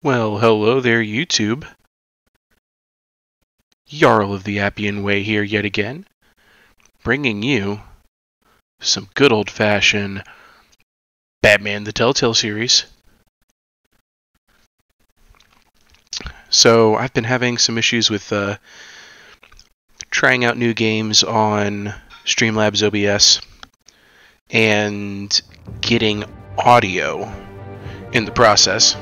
Well, hello there, YouTube. Jarl of the Appian Way here yet again, bringing you some good old-fashioned Batman the Telltale series. So, I've been having some issues with trying out new games on Streamlabs OBS and getting audio in the process.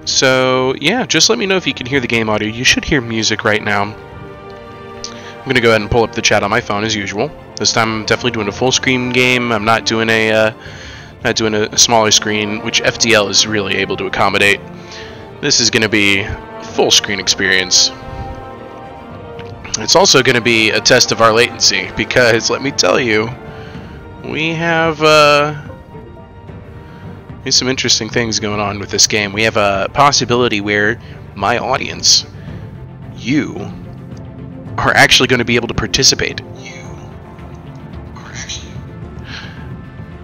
So, yeah, just let me know if you can hear the game audio. You should hear music right now. I'm going to go ahead and pull up the chat on my phone as usual. This time I'm definitely doing a full screen game. I'm not doing a smaller screen, which FTL is really able to accommodate. This is going to be a full screen experience. It's also going to be a test of our latency, because let me tell you, we have there's some interesting things going on with this game. We have a possibility where my audience, you, are actually going to be able to participate.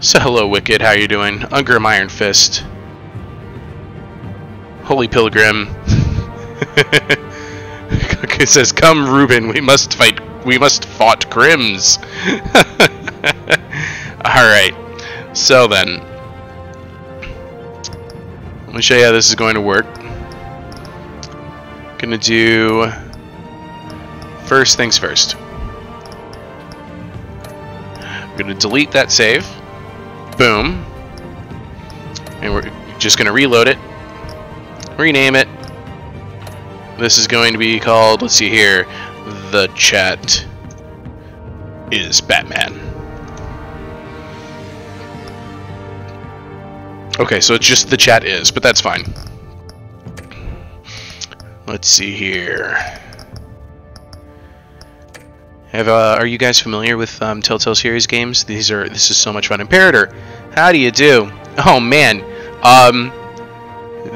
So hello, Wicked. How you doing? Ungrim Iron Fist. Holy Pilgrim. It says, "Come, Reuben. We must fight. We must fought Grims." All right. So then, let me show you how this is going to work. Gonna do first things first. I'm gonna delete that save. Boom. And we're just gonna reload it. Rename it. This is going to be called, let's see here, The Chat is Batman. Okay, so it's just The Chat is, but that's fine. Let's see here. Are you guys familiar with Telltale series games? This is so much fun. Imperator, how do you do? Oh man,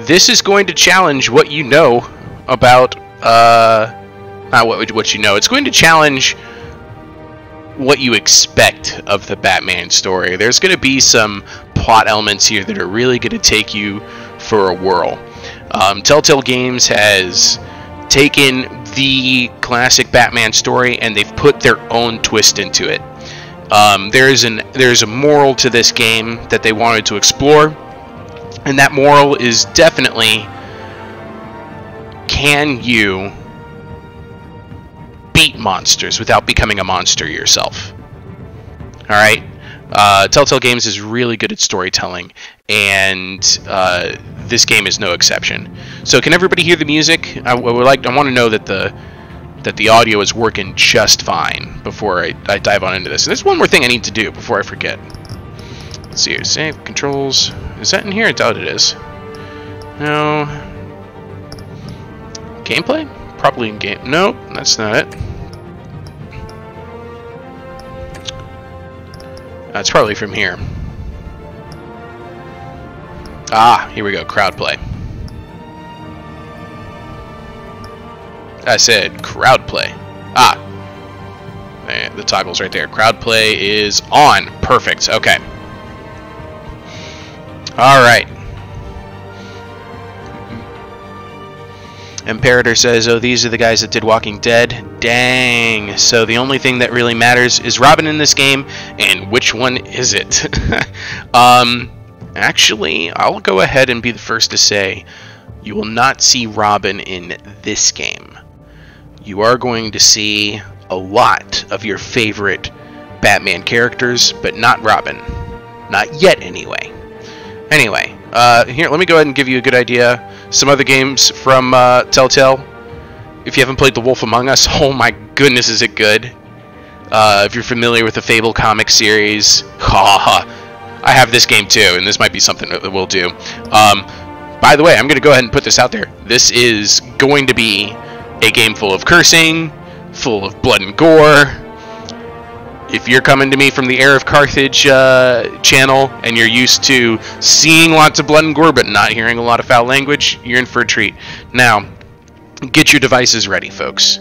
this is going to challenge what you know about not what you know. It's going to challenge what you expect of the Batman story. There's going to be some plot elements here that are really going to take you for a whirl. Telltale Games has taken the classic Batman story and they've put their own twist into it. There's a moral to this game that they wanted to explore, and that moral is definitely, can you beat monsters without becoming a monster yourself? Alright? Telltale Games is really good at storytelling, and this game is no exception. So can everybody hear the music? I want to know that the audio is working just fine before I dive on into this. And there's one more thing I need to do before I forget. Let's see here. Save controls. Is that in here? I doubt it is. No. Gameplay? Probably in game. Nope, that's not it. That's probably from here. Ah, here we go. Crowd play. I said crowd play. Ah, the toggle's right there. Crowd play is on. Perfect. Okay. All right. Imperator says, "Oh, these are the guys that did Walking Dead." Dang. So the only thing that really matters is Robin in this game, and which one is it? Actually, I'll go ahead and be the first to say, you will not see Robin in this game. You are going to see a lot of your favorite Batman characters, but not Robin. Not yet, anyway. Anyway, here, let me go ahead and give you a good idea. Some other games from Telltale. If you haven't played The Wolf Among Us, oh my goodness, is it good. If you're familiar with the Fable comic series, I have this game too, and this might be something that we'll do. By the way, I'm going to go ahead and put this out there. This is going to be a game full of cursing, full of blood and gore. If you're coming to me from the Heir of Carthage channel, and you're used to seeing lots of blood and gore but not hearing a lot of foul language, you're in for a treat. Now, get your devices ready, folks.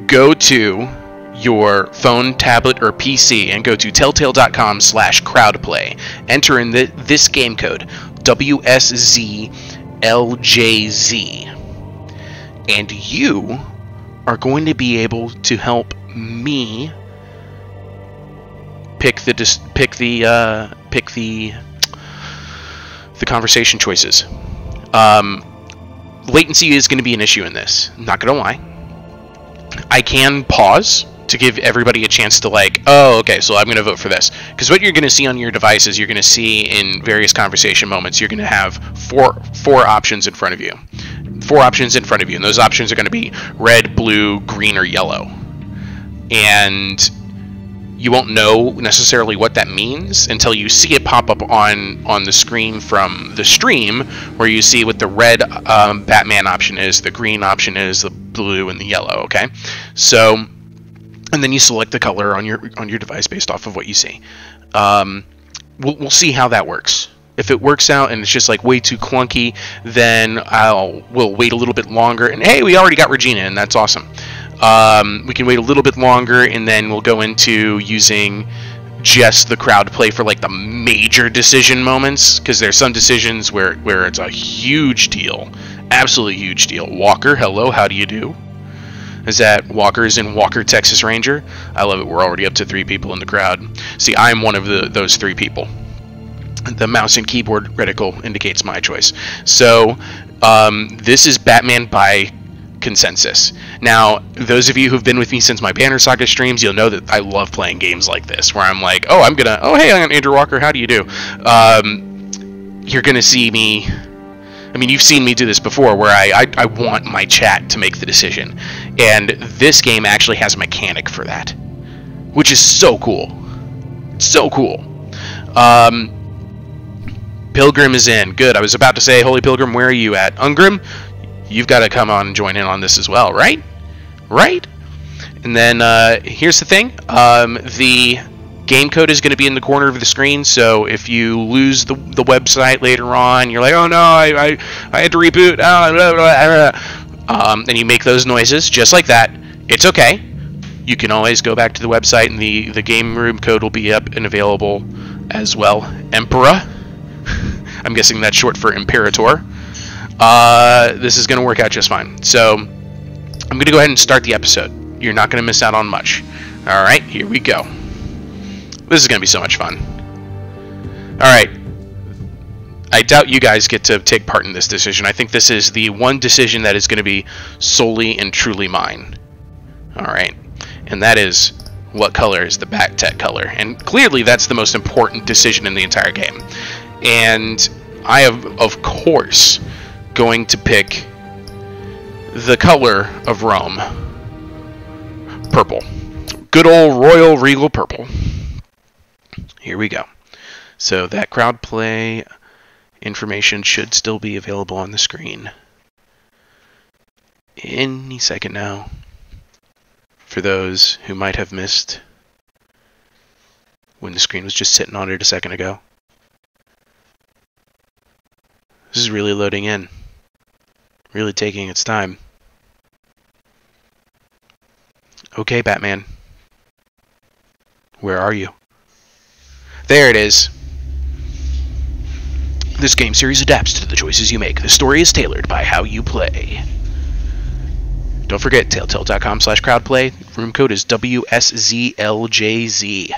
go to your phone, tablet, or PC and go to telltale.com/crowdplay. Enter in this game code, WSZLJZ, and you are going to be able to help me pick the conversation choices. Latency is going to be an issue in this. Not gonna lie. I can pause to give everybody a chance to like, oh, okay, so I'm going to vote for this. Because what you're going to see on your device is you're going to see in various conversation moments, you're going to have four options in front of you. 4 options in front of you, and those options are going to be red, blue, green, or yellow. And you won't know necessarily what that means until you see it pop up on the screen from the stream, where you see what the red Batman option is, the green option is, the blue, and the yellow. Okay, so, and then you select the color on your device based off of what you see. We'll see how that works. If it works out and it's just like way too clunky, then we'll wait a little bit longer. And hey, we already got Regina, and that's awesome. We can wait a little bit longer, and then we'll go into using just the crowd play for like the major decision moments, because there's some decisions where it's a huge deal, absolutely huge deal. Walker, hello, how do you do? Is that Walker is in Walker, Texas Ranger? I love it. We're already up to 3 people in the crowd. See, I'm one of those 3 people. The mouse and keyboard reticle indicates my choice. So this is Batman by consensus. Now, those of you who've been with me since my Banner Saga streams, you'll know that I love playing games like this, where I'm like, oh, hey, I'm Andrew Walker, how do you do? You're gonna see me, I mean, you've seen me do this before, where I want my chat to make the decision. And this game actually has a mechanic for that, which is so cool. So cool. Pilgrim is in. Good. I was about to say, Holy Pilgrim, where are you at? Ungrim, you've got to come on and join in on this as well, right? Right? And then here's the thing. The game code is going to be in the corner of the screen, so if you lose the website later on, you're like, oh no, I had to reboot, and you make those noises just like that, it's okay. You can always go back to the website, and the game room code will be up and available as well. Emperor. I'm guessing that's short for Imperator. This is going to work out just fine. So I'm going to go ahead and start the episode. You're not going to miss out on much. All right, here we go. This is going to be so much fun. All right. I doubt you guys get to take part in this decision. I think this is the one decision that is going to be solely and truly mine. All right. And that is, what color is the Bat-Tech color? And clearly that's the most important decision in the entire game. And I am, of course, going to pick the color of Rome. Purple. Good old Royal Regal Purple. Here we go. So that crowd play information should still be available on the screen any second now, for those who might have missed when the screen was just sitting on it a second ago. This is really loading in. Really taking its time. Okay, Batman. Where are you? There it is. This game series adapts to the choices you make. The story is tailored by how you play. Don't forget, telltale.com/crowdplay. Room code is WSZLJZ.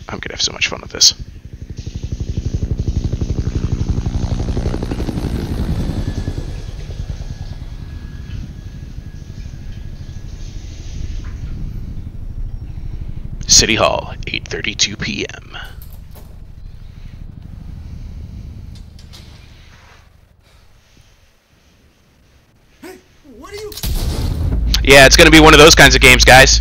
I'm gonna have so much fun with this. City Hall, 8:32 p.m. Hey, what are you? Yeah, it's gonna be one of those kinds of games, guys.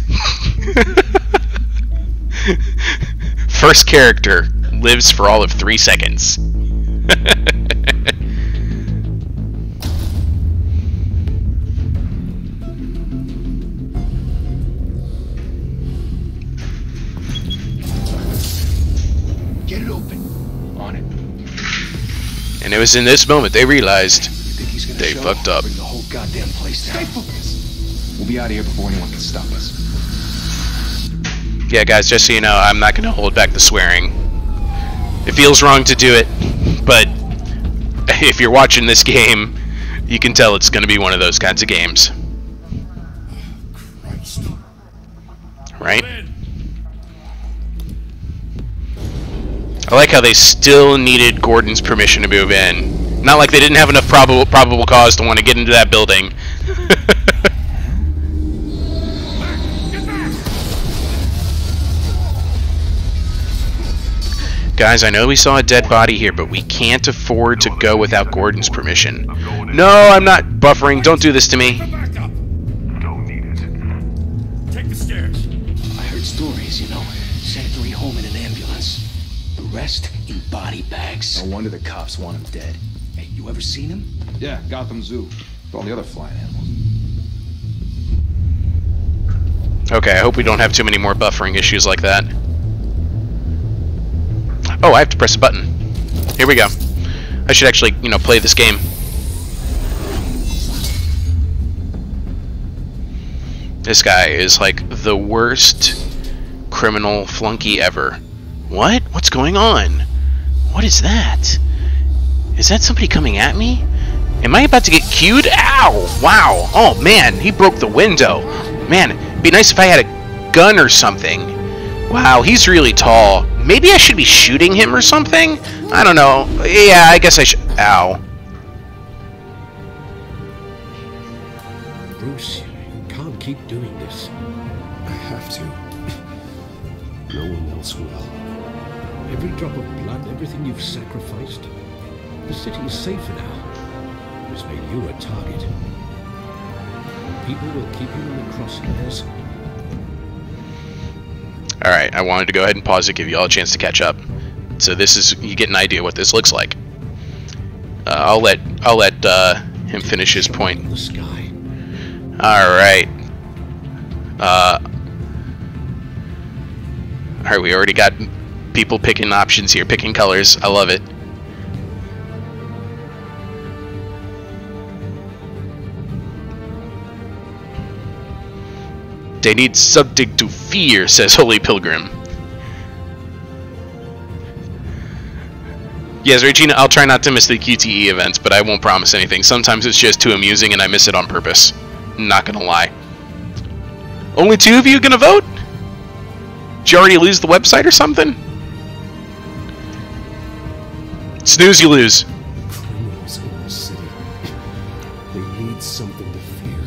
First character lives for all of 3 seconds. Get it open. On it. And it was in this moment they realized they fucked up. Bring the whole goddamn place down. We'll be out of here before anyone can stop us. Yeah, guys, just so you know, I'm not going to hold back the swearing. It feels wrong to do it, but if you're watching this game, you can tell it's going to be one of those kinds of games. Christ. Right? I like how they still needed Gordon's permission to move in. Not like they didn't have enough probable cause to want to get into that building. Guys, I know we saw a dead body here, but we can't afford to go without Gordon's permission. No, I'm not buffering. Don't do this to me. Don't need it. Take the stairs. I heard stories, you know. Sent Three home in an ambulance. The rest in body bags. No wonder the cops want him dead. Hey, you ever seen him? Yeah, Gotham Zoo. With all the other flying animals. Okay, I hope we don't have too many more buffering issues like that. Oh, I have to press a button. Here we go. I should actually, you know, play this game. This guy is like the worst criminal flunky ever. What? What's going on? What is that? Is that somebody coming at me? Am I about to get cued? Ow! Wow! Oh man, he broke the window. Man, it'd be nice if I had a gun or something. Wow, he's really tall. Maybe I should be shooting him or something? I don't know. Yeah, I guess I should. Ow. Bruce, you can't keep doing this. I have to. No one else will. Every drop of blood, everything you've sacrificed. The city is safer now. It's made you a target. People will keep you in the crosshairs. Alright, I wanted to go ahead and pause to give you all a chance to catch up. So this is, you get an idea what this looks like. I'll let him finish his point. In the sky. Alright. Alright, we already got people picking options here, picking colors. I love it. They need something to fear, says Holy Pilgrim. Yes, Regina, I'll try not to miss the QTE events, but I won't promise anything. Sometimes it's just too amusing and I miss it on purpose. Not gonna lie. Only 2 of you gonna vote? Did you already lose the website or something? Snooze, you lose. Criminals in the city. They need something to fear.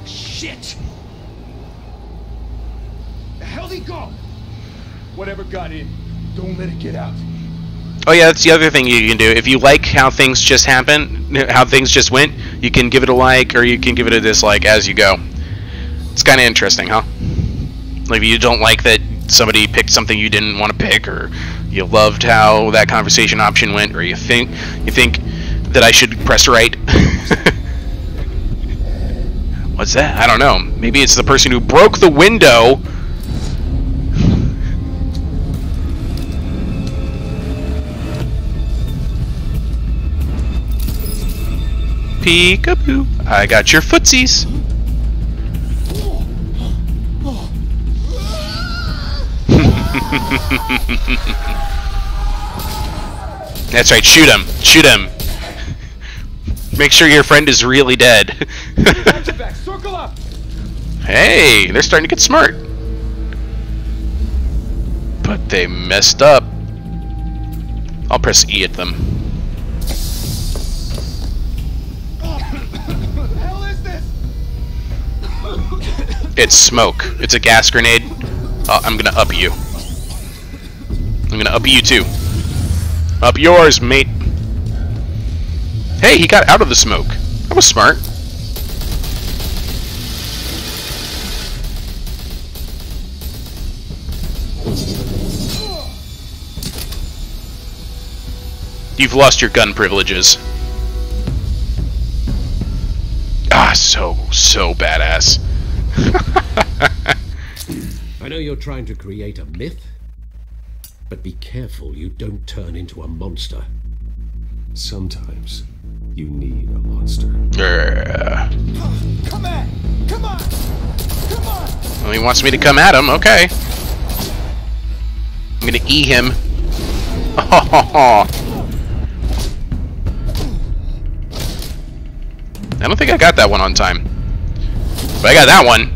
Shit! The hell he go? Whatever got in, don't let it get out. Oh yeah, that's the other thing you can do. If you like how things just happen, how things just went, you can give it a like or you can give it a dislike as you go. It's kind of interesting, huh? Like if you don't like that somebody picked something you didn't want to pick, or you loved how that conversation option went, or you think that I should press right. What's that? I don't know. Maybe it's the person who broke the window. Peekaboo. I got your footsies. That's right, shoot him. Shoot him. Make sure your friend is really dead. Back, circle up. Hey, they're starting to get smart. But they messed up. I'll press E at them. What the hell is this? It's smoke. It's a gas grenade. I'm gonna up you. I'm gonna up you too. Up yours, mate. Hey, he got out of the smoke. That was smart. You've lost your gun privileges. Ah, so badass. I know you're trying to create a myth, but be careful you don't turn into a monster. Sometimes you need a monster. Come on! Come on! Come on! Well, he wants me to come at him. Okay. I'm gonna E him. I don't think I got that one on time. But I got that one.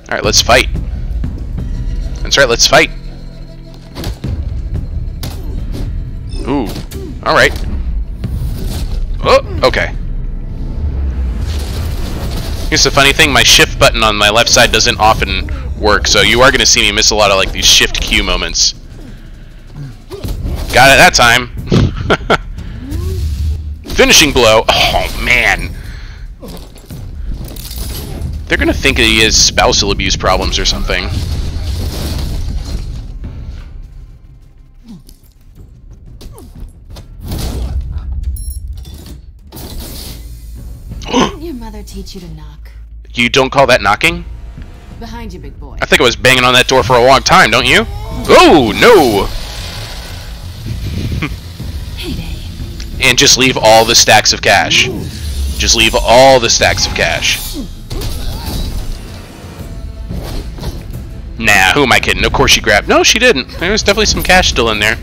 Alright, let's fight. That's right, let's fight. Ooh. Alright. Oh, okay. Here's the funny thing, my shift button on my left side doesn't often work, so you are going to see me miss a lot of like these shift Q moments. Got it that time. Finishing blow. Oh, man. They're going to think that he has spousal abuse problems or something. Didn't your mother teach you to knock? You don't call that knocking? Behind you, big boy. I think I was banging on that door for a long time, don't you? Oh, no! And just leave all the stacks of cash. Just leave all the stacks of cash. Nah, who am I kidding? Of course she grabbed. No, she didn't. There was definitely some cash still in there.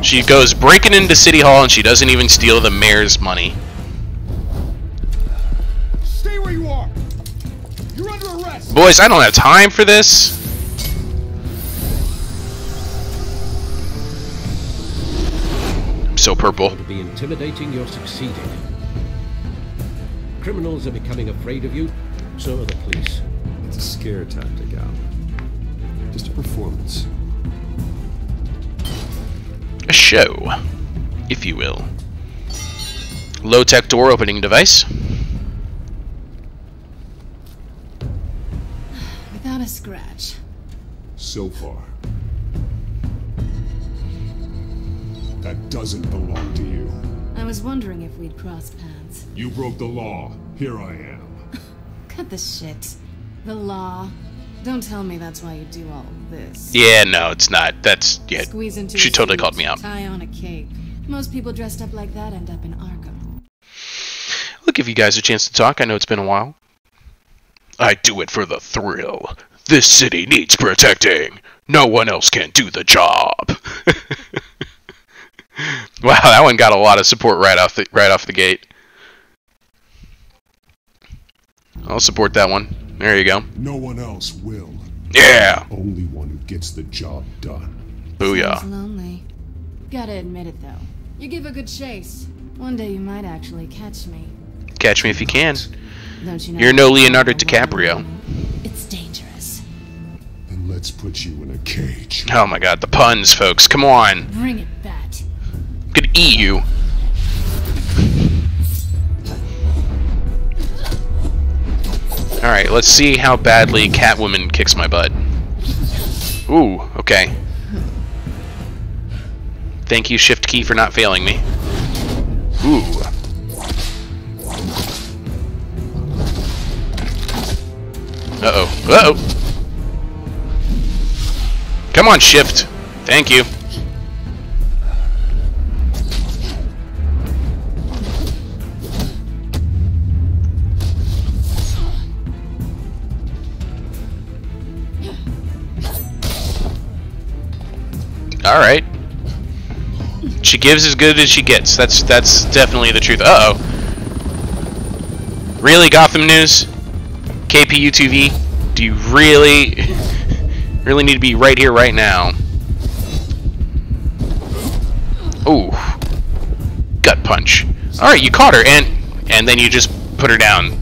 She goes breaking into City Hall and she doesn't even steal the mayor's money. Stay where you are. You're under arrest. Boys, I don't have time for this. I'm so purple. To be intimidating, you're succeeding. Criminals are becoming afraid of you, so are the police. It's a scare tactic, Al. Just a performance. A show, if you will. Low-tech door opening device. Without a scratch. So far. That doesn't belong to you. I was wondering if we'd cross paths. You broke the law. Here I am. Cut the shit. The law. Don't tell me that's why you do all of this. Yeah, no, it's not. That's, yeah, Squeeze into she a totally suit, called me out. Tie on a cape. Most people dressed up like that end up in Arkham. I'll give you guys a chance to talk. I know it's been a while. I do it for the thrill. This city needs protecting. No one else can do the job. Wow, that one got a lot of support right off the gate. I'll support that one. There you go. No one else will. Yeah. Only one who gets the job done. Booyah. Sounds lonely. Gotta admit it though. You give a good chase. One day you might actually catch me. Catch me if you can. Don't you know? You're no Leonardo DiCaprio. It's dangerous. Then let's put you in a cage. Oh my god, the puns, folks. Come on. Bring it, Bat. Could eat you. Alright, let's see how badly Catwoman kicks my butt. Ooh, okay. Thank you, Shift key, for not failing me. Ooh. Uh-oh. Uh-oh. Come on, Shift. Thank you. Alright. She gives as good as she gets. That's definitely the truth. Uh-oh. Really, Gotham News? KPU-TV? Do you really really need to be right here, right now? Ooh. Gut punch. Alright, you caught her, and then you just put her down.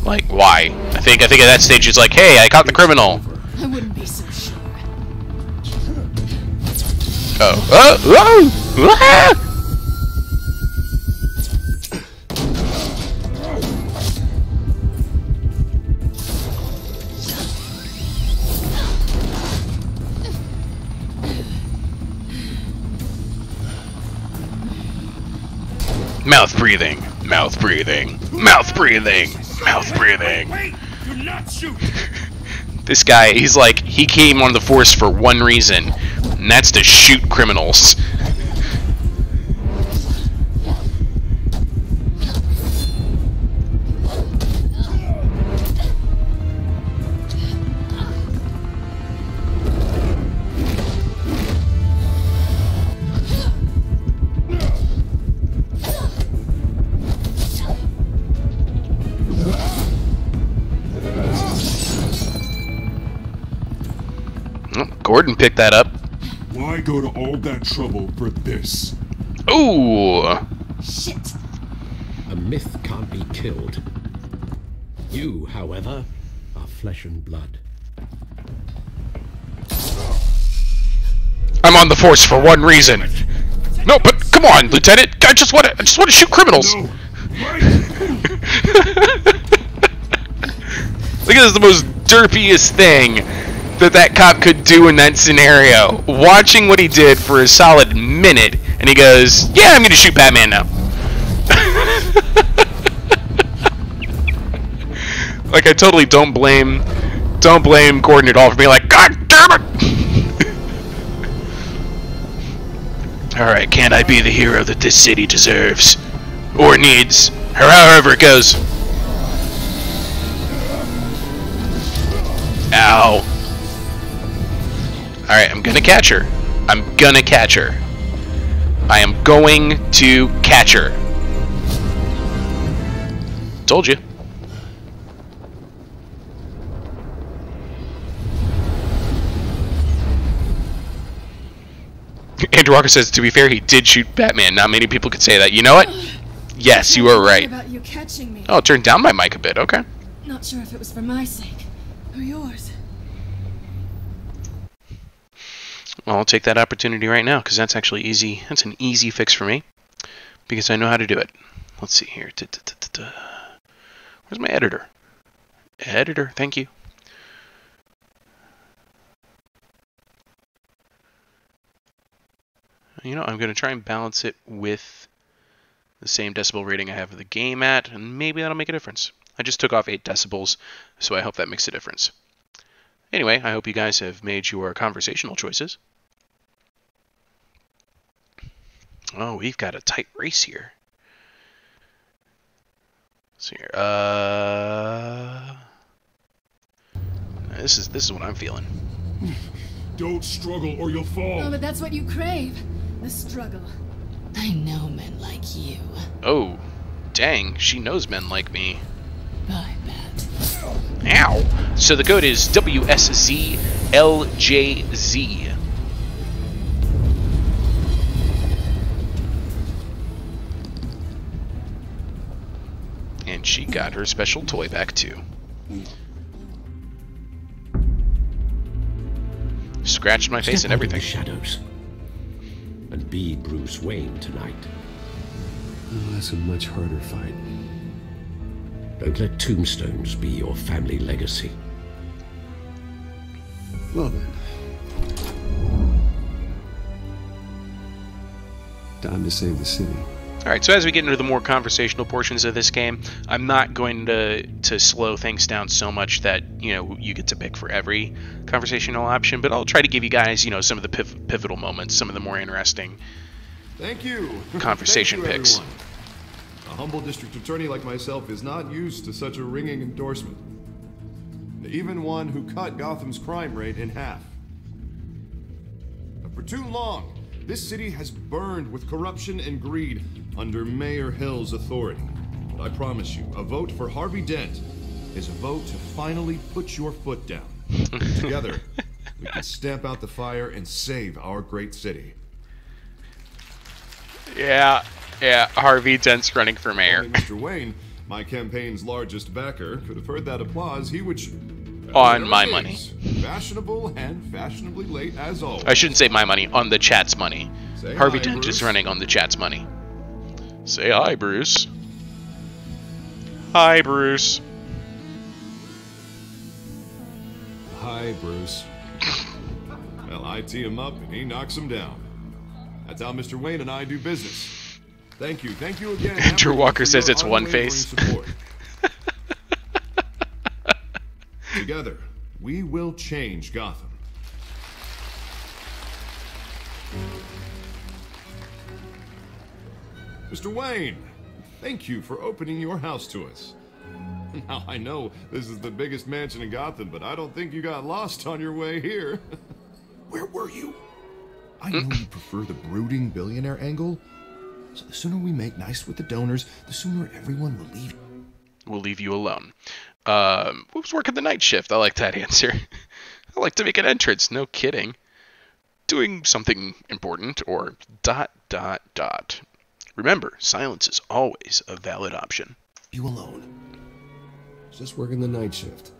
Like, why? I think at that stage it's like, hey, I caught the criminal. I wouldn't be so sure. Oh. Oh! Ah! Mouth breathing. Mouth breathing. Mouth breathing. Mouth breathing. Wait! Do not shoot! This guy, he's like, he came on the force for one reason, and that's to shoot criminals. Gordon picked that up. Why go to all that trouble for this? Ooh! Shit! A myth can't be killed. You, however, are flesh and blood. I'm on the force for one reason. No, but come on, Lieutenant. I just want to shoot criminals. No. Right. Look at this, the most derpiest thing that cop could do in that scenario. Watching what he did for a solid minute, and he goes, "Yeah, I'm gonna shoot Batman now." Like, I totally don't blame Gordon at all for being like, "God damn it!" All right, can I be the hero that this city deserves or needs, or however it goes? Ow. Alright, I'm gonna catch her. I'm gonna catch her. I am going to catch her. Told you. Andrew Walker says, to be fair, he did shoot Batman. Not many people could say that. You know what? Yes, you were right. About you catching me. Oh, turn down my mic a bit. Okay. Not sure if it was for my sake or yours. Well, I'll take that opportunity right now, because that's actually easy. That's an easy fix for me, because I know how to do it. Let's see here. Where's my editor? Editor, thank you. You know, I'm going to try and balance it with the same decibel rating I have the game at, and maybe that'll make a difference. I just took off 8 decibels, so I hope that makes a difference. Anyway, I hope you guys have made your conversational choices. Oh, we've got a tight race here. Let's see here. This is what I'm feeling. Don't struggle or you'll fall. Oh, but that's what you crave. The struggle. I know men like you. Oh, dang, she knows men like me. I bet. Ow! So the code is WSZLJZ. And she got her special toy back too. Scratched my face and everything. Shadows. And be Bruce Wayne tonight. Oh, that's a much harder fight. Don't let tombstones be your family legacy. Well then. Time to save the city. Alright, so as we get into the more conversational portions of this game, I'm not going to slow things down so much that, you know, you get to pick for every conversational option, but I'll try to give you guys, you know, some of the pivotal moments, some of the more interesting conversation picks. Everyone. A humble district attorney like myself is not used to such a ringing endorsement. Even one who cut Gotham's crime rate in half. But for too long, this city has burned with corruption and greed under Mayor Hill's authority. But I promise you, a vote for Harvey Dent is a vote to finally put your foot down. Together, we can stamp out the fire and save our great city. Yeah, Harvey Dent's running for mayor. Only Mr. Wayne, my campaign's largest backer, could have heard that applause. He would... On my money. Fashionable and fashionably late as always. I shouldn't say my money, on the chat's money. Say Harvey hi, Dent Bruce. is running on the chat's money. Say hi, Bruce. Hi, Bruce. Hi, Bruce. Well, I tee him up and he knocks him down. That's how Mr. Wayne and I do business. Thank you again. Andrew Walker for says your it's one unwavering face. support. Together, we will change Gotham. Mr. Wayne, thank you for opening your house to us. Now, I know this is the biggest mansion in Gotham, but I don't think you got lost on your way here. Where were you? I know you prefer the brooding billionaire angle, so the sooner we make nice with the donors, the sooner everyone will leave. We'll leave you alone. Who's working the night shift? I like that answer. I like to make an entrance, no kidding. Doing something important, or ... Remember, silence is always a valid option. You alone. Just working the night shift.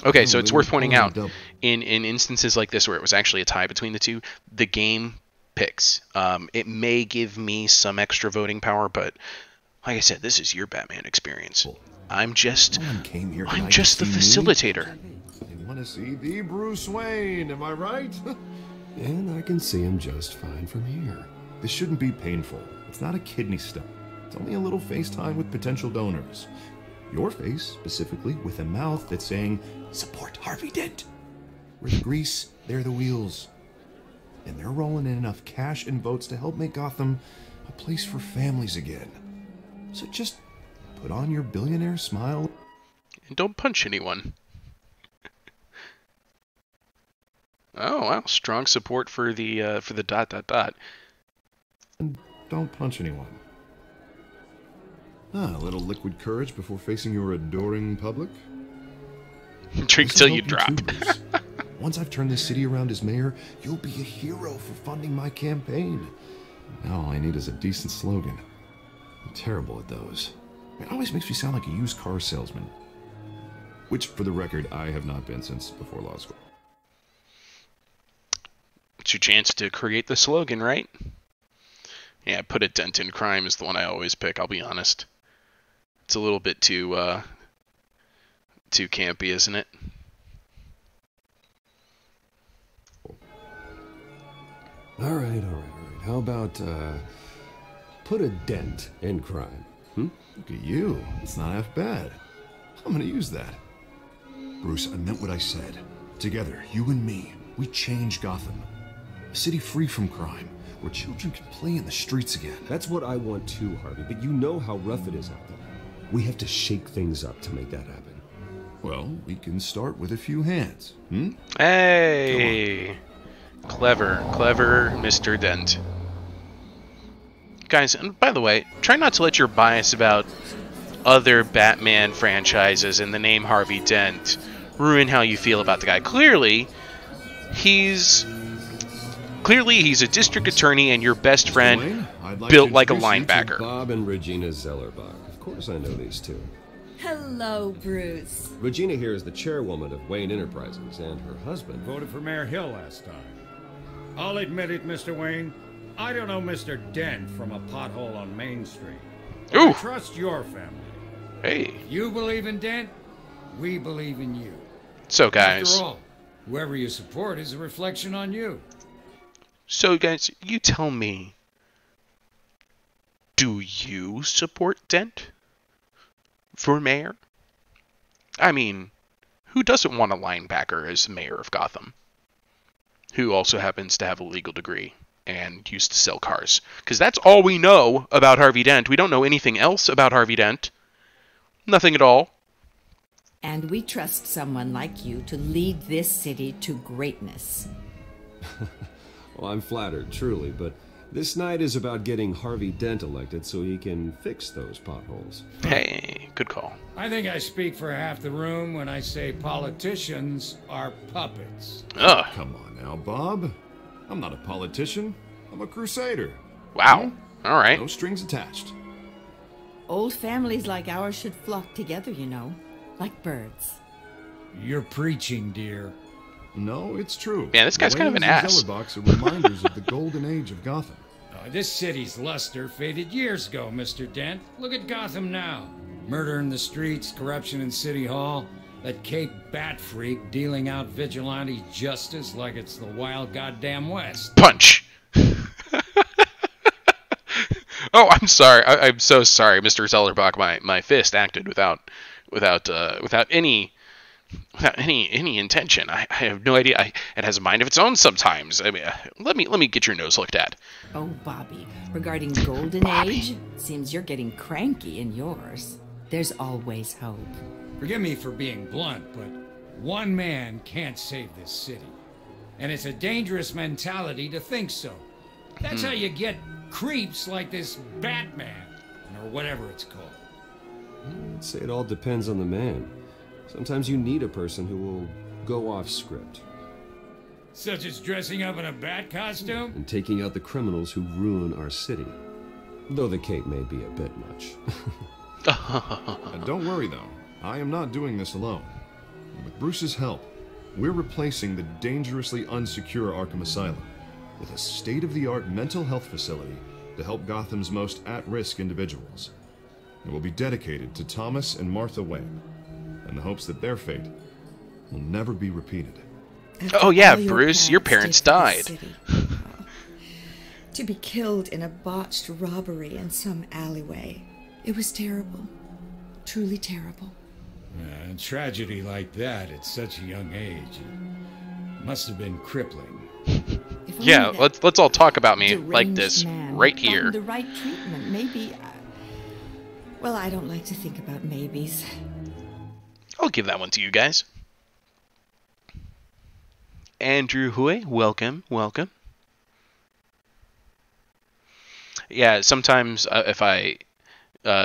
Okay, so it's worth pointing out, in instances like this where it was actually a tie between the two, the game picks. It may give me some extra voting power, but like I said, this is your Batman experience. I'm just the facilitator. They want to see the Bruce Wayne, am I right? And I can see him just fine from here. This shouldn't be painful. It's not a kidney stone. It's only a little FaceTime with potential donors. Your face, specifically, with a mouth that's saying, support Harvey Dent. We're the grease, they're the wheels. And they're rolling in enough cash and votes to help make Gotham a place for families again. So just put on your billionaire smile. And don't punch anyone. Oh, wow. Strong support for the ... And don't punch anyone. A little liquid courage before facing your adoring public. Drink till you drop. Once I've turned this city around as mayor, you'll be a hero for funding my campaign. Now all I need is a decent slogan. I'm terrible at those. It always makes me sound like a used car salesman. Which, for the record, I have not been since before law school. It's your chance to create the slogan, right? Yeah, put a dent in crime is the one I always pick, I'll be honest. It's a little bit too campy, isn't it? All right. How about, put a dent in crime? Look at you. It's not half bad. I'm gonna use that. Bruce, I meant what I said. Together, you and me, we change Gotham. A city free from crime, where children can play in the streets again. That's what I want too, Harvey, but you know how rough it is out there. We have to shake things up to make that happen. Well, we can start with a few hands, Hey! Clever, Mr. Dent. Guys, and by the way, try not to let your bias about other Batman franchises and the name Harvey Dent ruin how you feel about the guy. Clearly, he's a district attorney and your best friend built like a linebacker. Bob and Regina Zellerbach. Of course I know these two. Hello, Bruce. Regina here is the chairwoman of Wayne Enterprises, and her husband voted for Mayor Hill last time. I'll admit it, Mr. Wayne. I don't know Mr. Dent from a pothole on Main Street. Ooh. I trust your family. Hey. You believe in Dent, we believe in you. So, guys. After all, whoever you support is a reflection on you. So, guys, you tell me, do you support Dent for mayor? I mean, who doesn't want a linebacker as mayor of Gotham? Who also happens to have a legal degree and used to sell cars. Because that's all we know about Harvey Dent. We don't know anything else about Harvey Dent. Nothing at all. And we trust someone like you to lead this city to greatness. Well, I'm flattered, truly, but this night is about getting Harvey Dent elected so he can fix those potholes. Hey, good call. I think I speak for half the room when I say politicians are puppets. Ugh. Come on now, Bob. I'm not a politician. I'm a crusader. Wow. All right. No strings attached. Old families like ours should flock together, you know, like birds. You're preaching, dear. No, it's true. Yeah, this guy's kind of an ass. Zellerbachs are reminders of the golden age of Gotham. This city's luster faded years ago, Mr. Dent. Look at Gotham now. Murder in the streets, corruption in City Hall, that Cape Bat freak dealing out vigilante justice like it's the wild goddamn West. Punch! Oh, I'm sorry. I'm so sorry, Mr. Zellerbach. My fist acted without any without any intention. I have no idea. It has a mind of its own sometimes. I mean, let me get your nose looked at. Oh, Bobby, regarding Golden Age, seems you're getting cranky in yours. There's always hope. Forgive me for being blunt, but one man can't save this city. And it's a dangerous mentality to think so. That's how you get creeps like this Batman, or whatever it's called. I'd say it all depends on the man. Sometimes you need a person who will go off script. Such as dressing up in a bat costume? And taking out the criminals who ruin our city. Though the cape may be a bit much. Don't worry, though. I am not doing this alone. With Bruce's help, we're replacing the dangerously unsecure Arkham Asylum with a state-of-the-art mental health facility to help Gotham's most at-risk individuals. It will be dedicated to Thomas and Martha Wayne, in the hopes that their fate will never be repeated. Oh yeah, Bruce, your parents died. To be killed in a botched robbery in some alleyway. It was terrible. Truly terrible. A tragedy like that at such a young age must have been crippling. Yeah, let's all talk about me like this right here. The right treatment, maybe. Well, I don't like to think about maybes. I'll give that one to you guys. Andrew Hui, welcome. Yeah, sometimes if I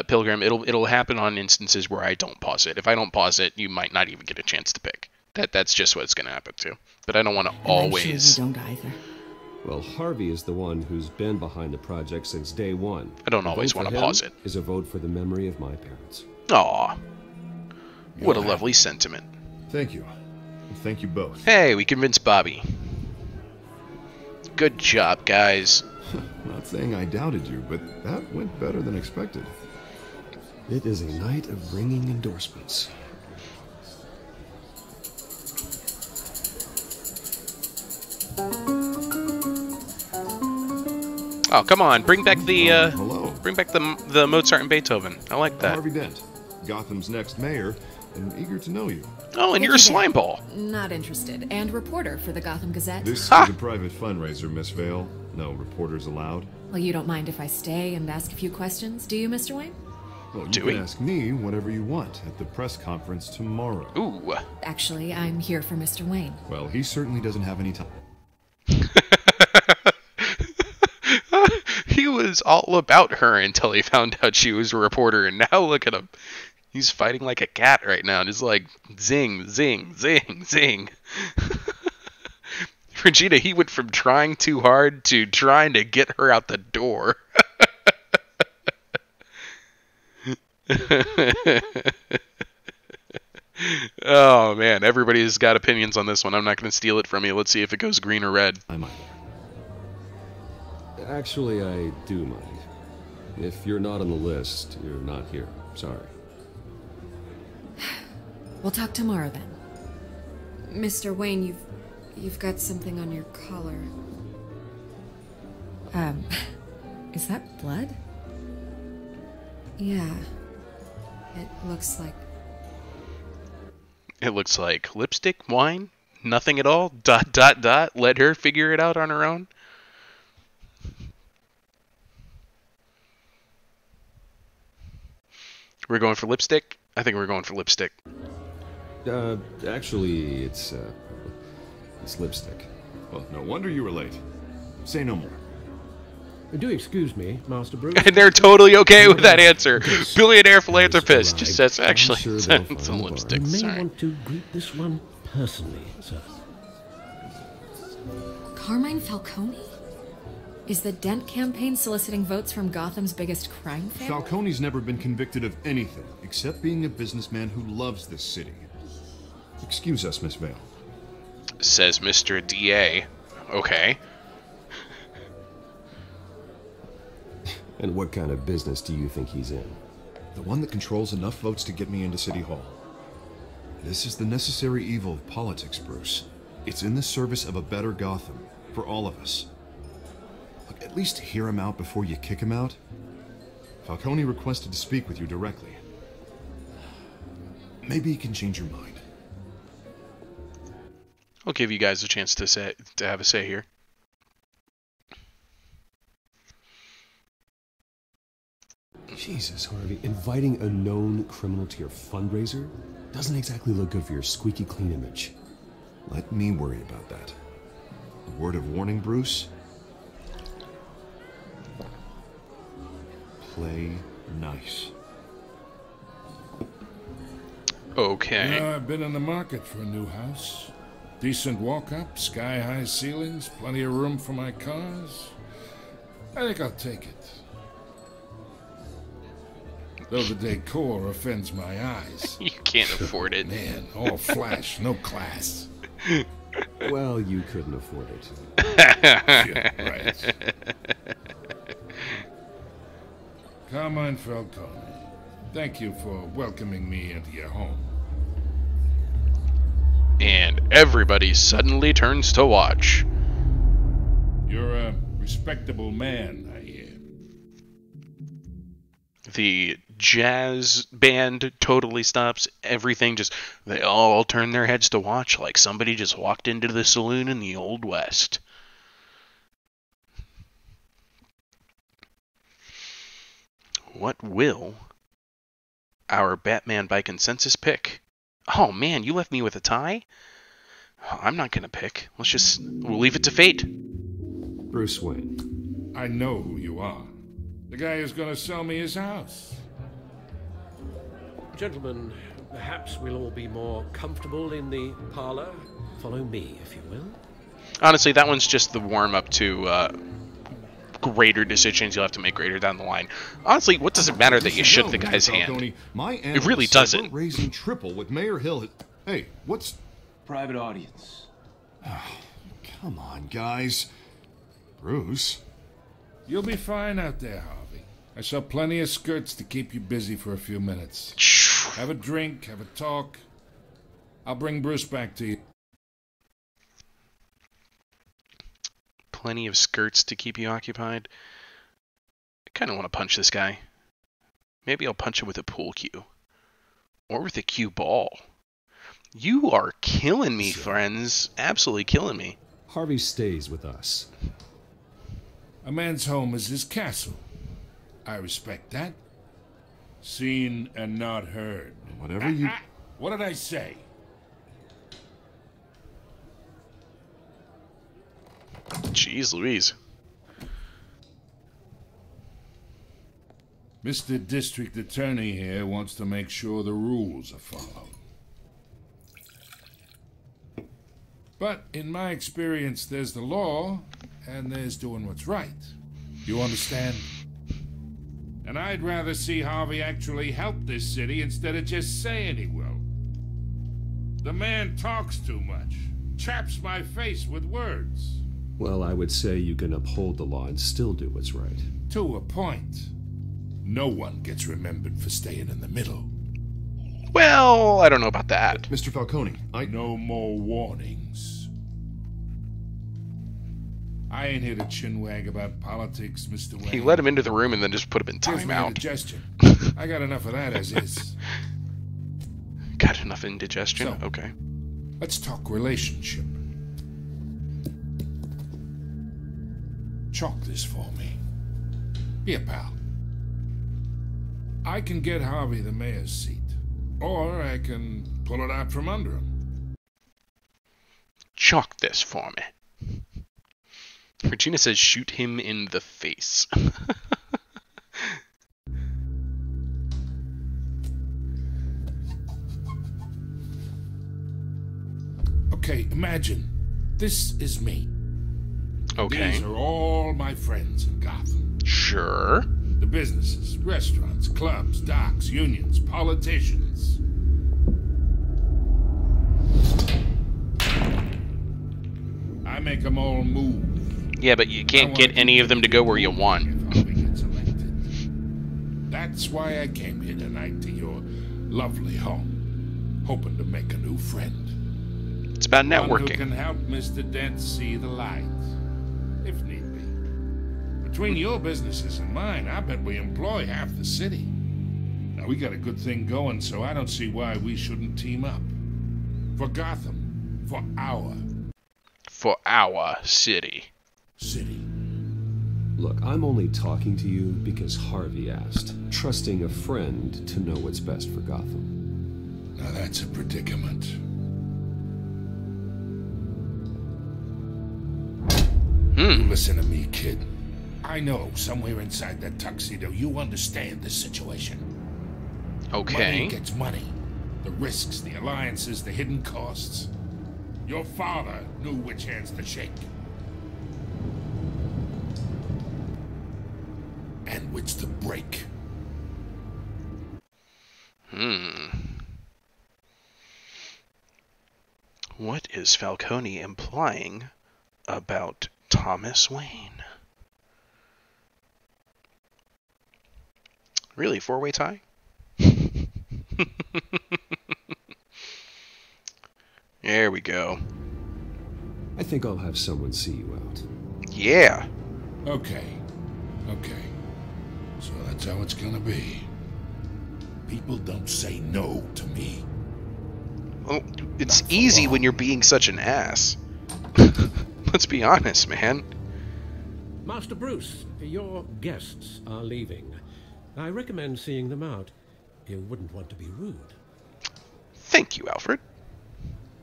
Pilgrim, it'll happen on instances where I don't pause it. If I don't pause it, you might not even get a chance to pick. That's just what it's going to happen to. But I don't want to always. I'm sure you don't either. Well, Harvey is the one who's been behind the project since day one. I don't always want to pause it. Is a vote for the memory of my parents. Aw. What a lovely sentiment. Thank you. Thank you both. Hey, we convinced Bobby. Good job, guys. Not saying I doubted you, but that went better than expected. It is a night of ringing endorsements. Oh, come on, bring back the hello. Bring back the Mozart and Beethoven. I like that. Harvey Dent, Gotham's next mayor, and eager to know you. Oh, and you're a slime ball. Not interested. And reporter for the Gotham Gazette. This is a private fundraiser, Miss Vale. No reporters allowed. Well, you don't mind if I stay and ask a few questions, do you, Mr. Wayne? Well, you can ask me whatever you want at the press conference tomorrow. Ooh. Actually, I'm here for Mr. Wayne. Well, he certainly doesn't have any time. He was all about her until he found out she was a reporter, and now look at him. He's fighting like a cat right now, and it's like, zing, zing, zing, zing. Regina, he went from trying too hard to trying to get her out the door. Oh, man, everybody's got opinions on this one. I'm not going to steal it from you. Let's see if it goes green or red. I might. Actually, I do mind. If you're not on the list, you're not here. Sorry. We'll talk tomorrow then. Mr. Wayne, you've got something on your collar. Is that blood? Yeah. It looks like... It looks like lipstick, wine, nothing at all, ... Let her figure it out on her own. We're going for lipstick? I think we're going for lipstick. Actually, it's lipstick. Well, no wonder you were late. Say no more. Do excuse me, Master Bruce. And they're totally okay with that answer. Billionaire philanthropist just says, actually, it's a lipstick. You may Sorry. want to greet this one personally, sir. Carmine Falcone? Is the Dent campaign soliciting votes from Gotham's biggest crime family? Falcone's never been convicted of anything except being a businessman who loves this city. Excuse us, Miss Vale. Says Mr. DA. Okay. And what kind of business do you think he's in? The one that controls enough votes to get me into City Hall. This is the necessary evil of politics, Bruce. It's in the service of a better Gotham, for all of us. Look, at least hear him out before you kick him out. Falcone requested to speak with you directly. Maybe he can change your mind. I'll give you guys a chance to have a say here. Jesus, Harvey, inviting a known criminal to your fundraiser doesn't exactly look good for your squeaky clean image. Let me worry about that. A word of warning, Bruce? Play nice. Okay. Yeah, I've been in the market for a new house. Decent walk-up, sky-high ceilings, plenty of room for my cars. I think I'll take it. Though the decor offends my eyes. You can't afford it. Man, all flash, no class. Well, you couldn't afford it. Yeah, right. Carmine Falcone, thank you for welcoming me into your home. And everybody suddenly turns to watch. You're a respectable man, I hear. The jazz band totally stops. Everything just... They all turn their heads to watch like somebody just walked into the saloon in the Old West. What will our Batman by consensus pick? Oh man, you left me with a tie? Oh, I'm not gonna pick. We'll leave it to fate. Bruce Wayne. I know who you are. The guy who's gonna sell me his house. Gentlemen, perhaps we'll all be more comfortable in the parlor. Follow me, if you will. Honestly, that one's just the warm-up to greater decisions you'll have to make greater down the line. Honestly, what does it matter that you shook the guy's hand? It really doesn't. Raising triple with Mayor Hill. Hey, what's... Private audience. Oh, come on, guys. Bruce? You'll be fine out there, Harvey. I saw plenty of skirts to keep you busy for a few minutes. Have a drink, have a talk. I'll bring Bruce back to you. Plenty of skirts to keep you occupied. I kind of want to punch this guy. Maybe I'll punch him with a pool cue. Or with a cue ball. You are killing me, friends. Absolutely killing me. Harvey stays with us. A man's home is his castle. I respect that. Seen and not heard. Whatever you... What did I say? Jeez Louise. Mr. District Attorney here wants to make sure the rules are followed. But in my experience, there's the law, and there's doing what's right. You understand? And I'd rather see Harvey actually help this city instead of just saying he will. The man talks too much, chaps my face with words. Well, I would say you can uphold the law and still do what's right. To a point. No one gets remembered for staying in the middle. Well, I don't know about that. Mr. Falcone, No more warnings. I ain't here to chinwag about politics, Mr. Wayne. He let him into the room and then just put him in Here's my timeout. indigestion. I got enough of that as is. Got enough indigestion? So, okay. Let's talk relationship. Chalk this for me. Here, pal. I can get Harvey the mayor's seat. Or I can pull it out from under him. Chalk this for me. Regina says shoot him in the face. Okay, imagine. This is me. Okay. These are all my friends in Gotham. Sure. The businesses, restaurants, clubs, docks, unions, politicians. I make them all move. Yeah, but you can't get any of them to go where you want. That's why I came here tonight to your lovely home, hoping to make a new friend. It's about networking. One who can help Mr. Dent see the light, if need be. Between your businesses and mine, I bet we employ half the city. Now, we got a good thing going, so I don't see why we shouldn't team up. For Gotham, for our for our city. Look, I'm only talking to you because Harvey asked, trusting a friend to know what's best for Gotham. Now that's a predicament. You listen to me, kid. I know somewhere inside that tuxedo you understand this situation. Okay. Money gets money. The risks, the alliances, the hidden costs. Your father knew which hands to shake. And which to break. What is Falcone implying about Thomas Wayne? Really, four-way tie? There we go. I think I'll have someone see you out. Yeah. Okay. So that's how it's gonna be. People don't say no to me. Well, it's easy when you're being such an ass. Let's be honest, man. Master Bruce, your guests are leaving. I recommend seeing them out. You wouldn't want to be rude. Thank you, Alfred.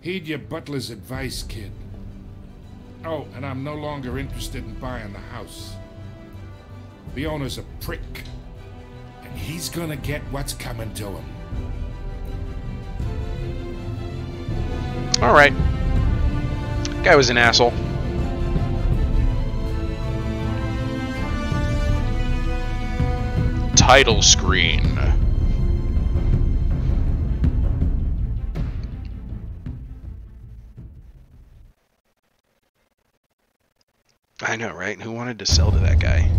Heed your butler's advice, kid. Oh, and I'm no longer interested in buying the house. The owner's a prick. And he's gonna get what's coming to him. Alright. Guy was an asshole. Title screen. I know, right? Who wanted to sell to that guy?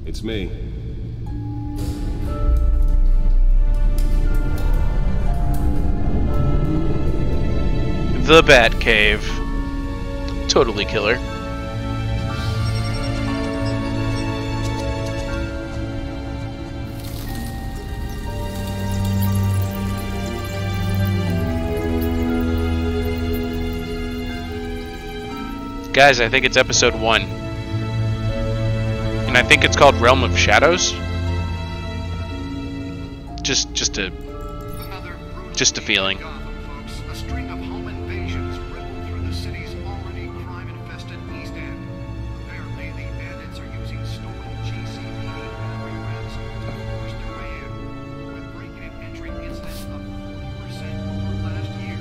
It's me. The Batcave. Totally killer. Guys, I think it's episode 1. And I think it's called Realm of Shadows. Just a feeling. A string of home invasions ripple through the city's already crime-infested East End. Apparently, the bandits are using stolen GCPD battery rams to force their way in, with breaking and entry incidents up 40% over last year.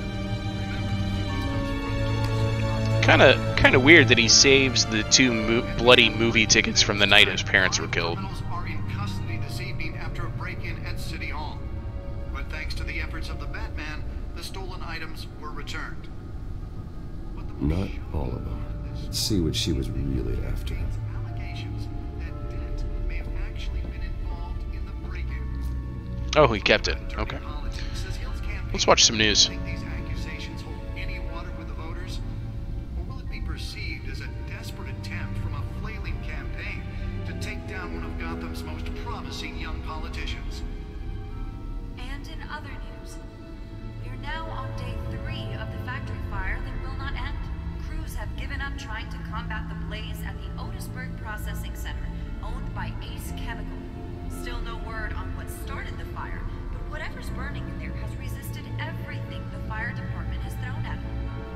Remember, Kind of weird that he saves the two bloody movie tickets from the night his parents were killed. are in custody this evening after a break-in at City Hall. But thanks to the efforts of the Batman, the stolen items were returned. Not all of them. Let's see what she was really after. Allegations that Dent may have actually been involved in the break-in. Oh, he kept it. Okay. Let's watch some news. Think these accusations hold any water with the voters? Or will it be perceived as a desperate attempt from a flailing campaign to take down one of Gotham's most promising young politicians? And in other news, we are now on day 3 of the factory fire that will not end. Crews have given up trying to combat the blaze at the Otisburg Processing Center, owned by Ace Chemical. Still no word on what started the fire, but whatever's burning in there has resisted everything the fire department has thrown at it.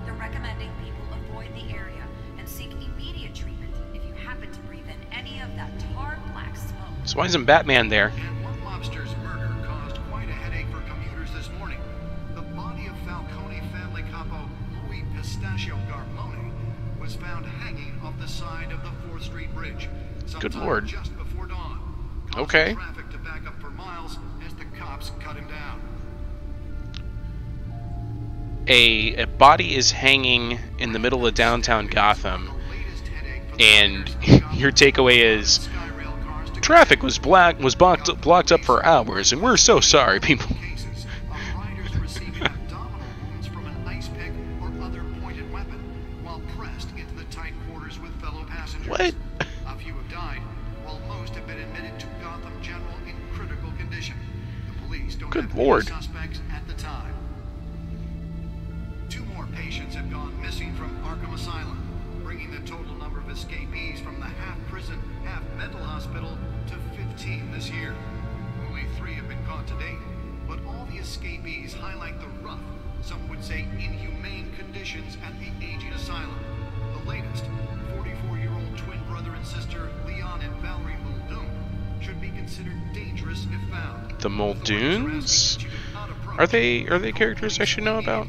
They're recommending people avoid the area and seek immediate treatment if you happen to breathe in any of that tar black smoke. So why isn't Batman there? And one mobster's murder caused quite a headache for commuters this morning. The body of Falcone family capo Louis Pistachio Garmone was found hanging off the side of the 4th Street Bridge. Good lord. Just before dawn. Okay. Traffic to back up for miles as the cops cut him down. A body is hanging in the middle of downtown Gotham, and your takeaway is Traffic was blocked up for hours, and we're so sorry, people. Riders received abdominal wounds from an ice pick or other pointed weapon while pressed into the tight quarters with fellow passengers. What? A few have died, while most have been admitted to Gotham General in critical condition. The police don't Good have Lord. any suspects at the time. 2 more patients have gone missing from Arkham Asylum, bringing the total number of escapees from the half-prison, half-mental hospital to 15 this year. Only 3 have been caught to date, but all the escapees highlight the rough, some would say inhumane conditions at the aging asylum. The latest, 44-year-old twin brother and sister Leon and Valerie Muldoon, should be considered dangerous if found. The Muldoons? Are they characters I should know about?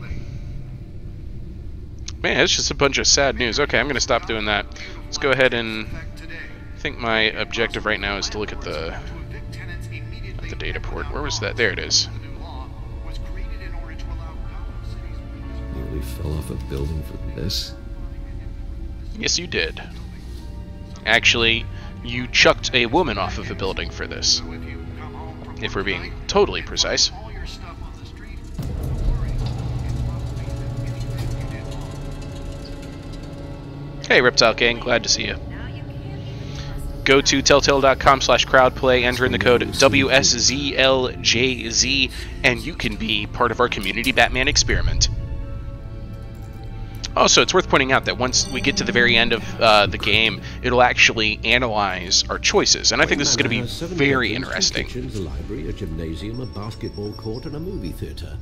Man, it's just a bunch of sad news. Okay, I'm gonna stop doing that. Let's go ahead and... I think my objective right now is to look at the data port. Where was that? There it is. Nearly fell off a building for this? Yes, you did. Actually, you chucked a woman off of a building for this. If we're being totally precise. Hey, Reptile Gang, glad to see you. Go to telltale.com/crowdplay, enter in the code WSZLJZ, and you can be part of our community Batman experiment. Also, it's worth pointing out that once we get to the very end of the game, it'll actually analyze our choices, and I think this is going to be very interesting. A library, a gymnasium, a basketball court, and a movie theater.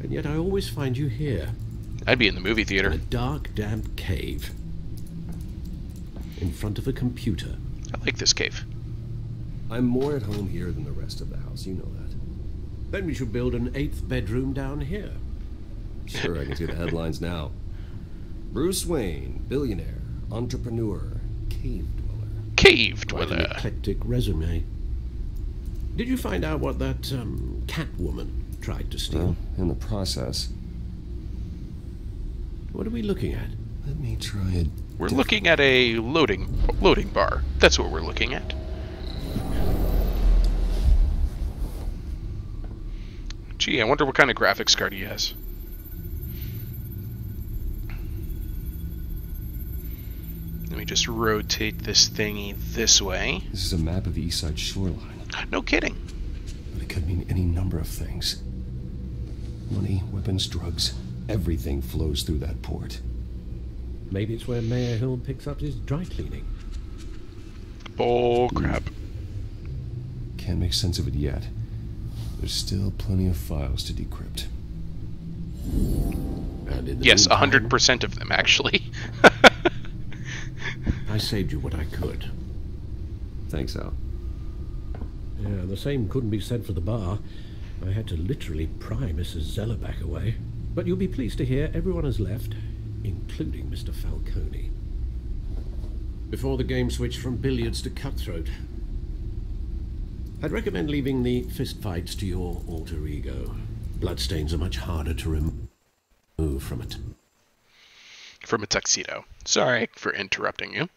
And yet I always find you here. I'd be in the movie theater. In a dark, damp cave. In front of a computer. I like this cave. I'm more at home here than the rest of the house, you know that. Then we should build an 8th bedroom down here. Sure, I can see the headlines now. Bruce Wayne, billionaire, entrepreneur, cave dweller. Cave Quite dweller. an eclectic resume. Did you find out what that Catwoman tried to steal? Well, in the process. What are we looking at? Let me try it. We're looking at a loading bar. That's what we're looking at. Gee, I wonder what kind of graphics card he has. Let me just rotate this thingy this way. This is a map of the East Side shoreline. No kidding. But it could mean any number of things. Money, weapons, drugs, everything flows through that port. Maybe it's where Mayor Hill picks up his dry cleaning. Bull crap. Can't make sense of it yet. There's still plenty of files to decrypt. And in the yes, meantime, 100% of them, actually. I saved you what I could. Thanks, Al. Yeah, the same couldn't be said for the bar. I had to literally pry Mrs. Zellerback away. But you'll be pleased to hear everyone has left, including Mr. Falcone. Before the game switched from billiards to cutthroat. I'd recommend leaving the fistfights to your alter ego. Bloodstains are much harder to remove from it. From a tuxedo. Sorry for interrupting you.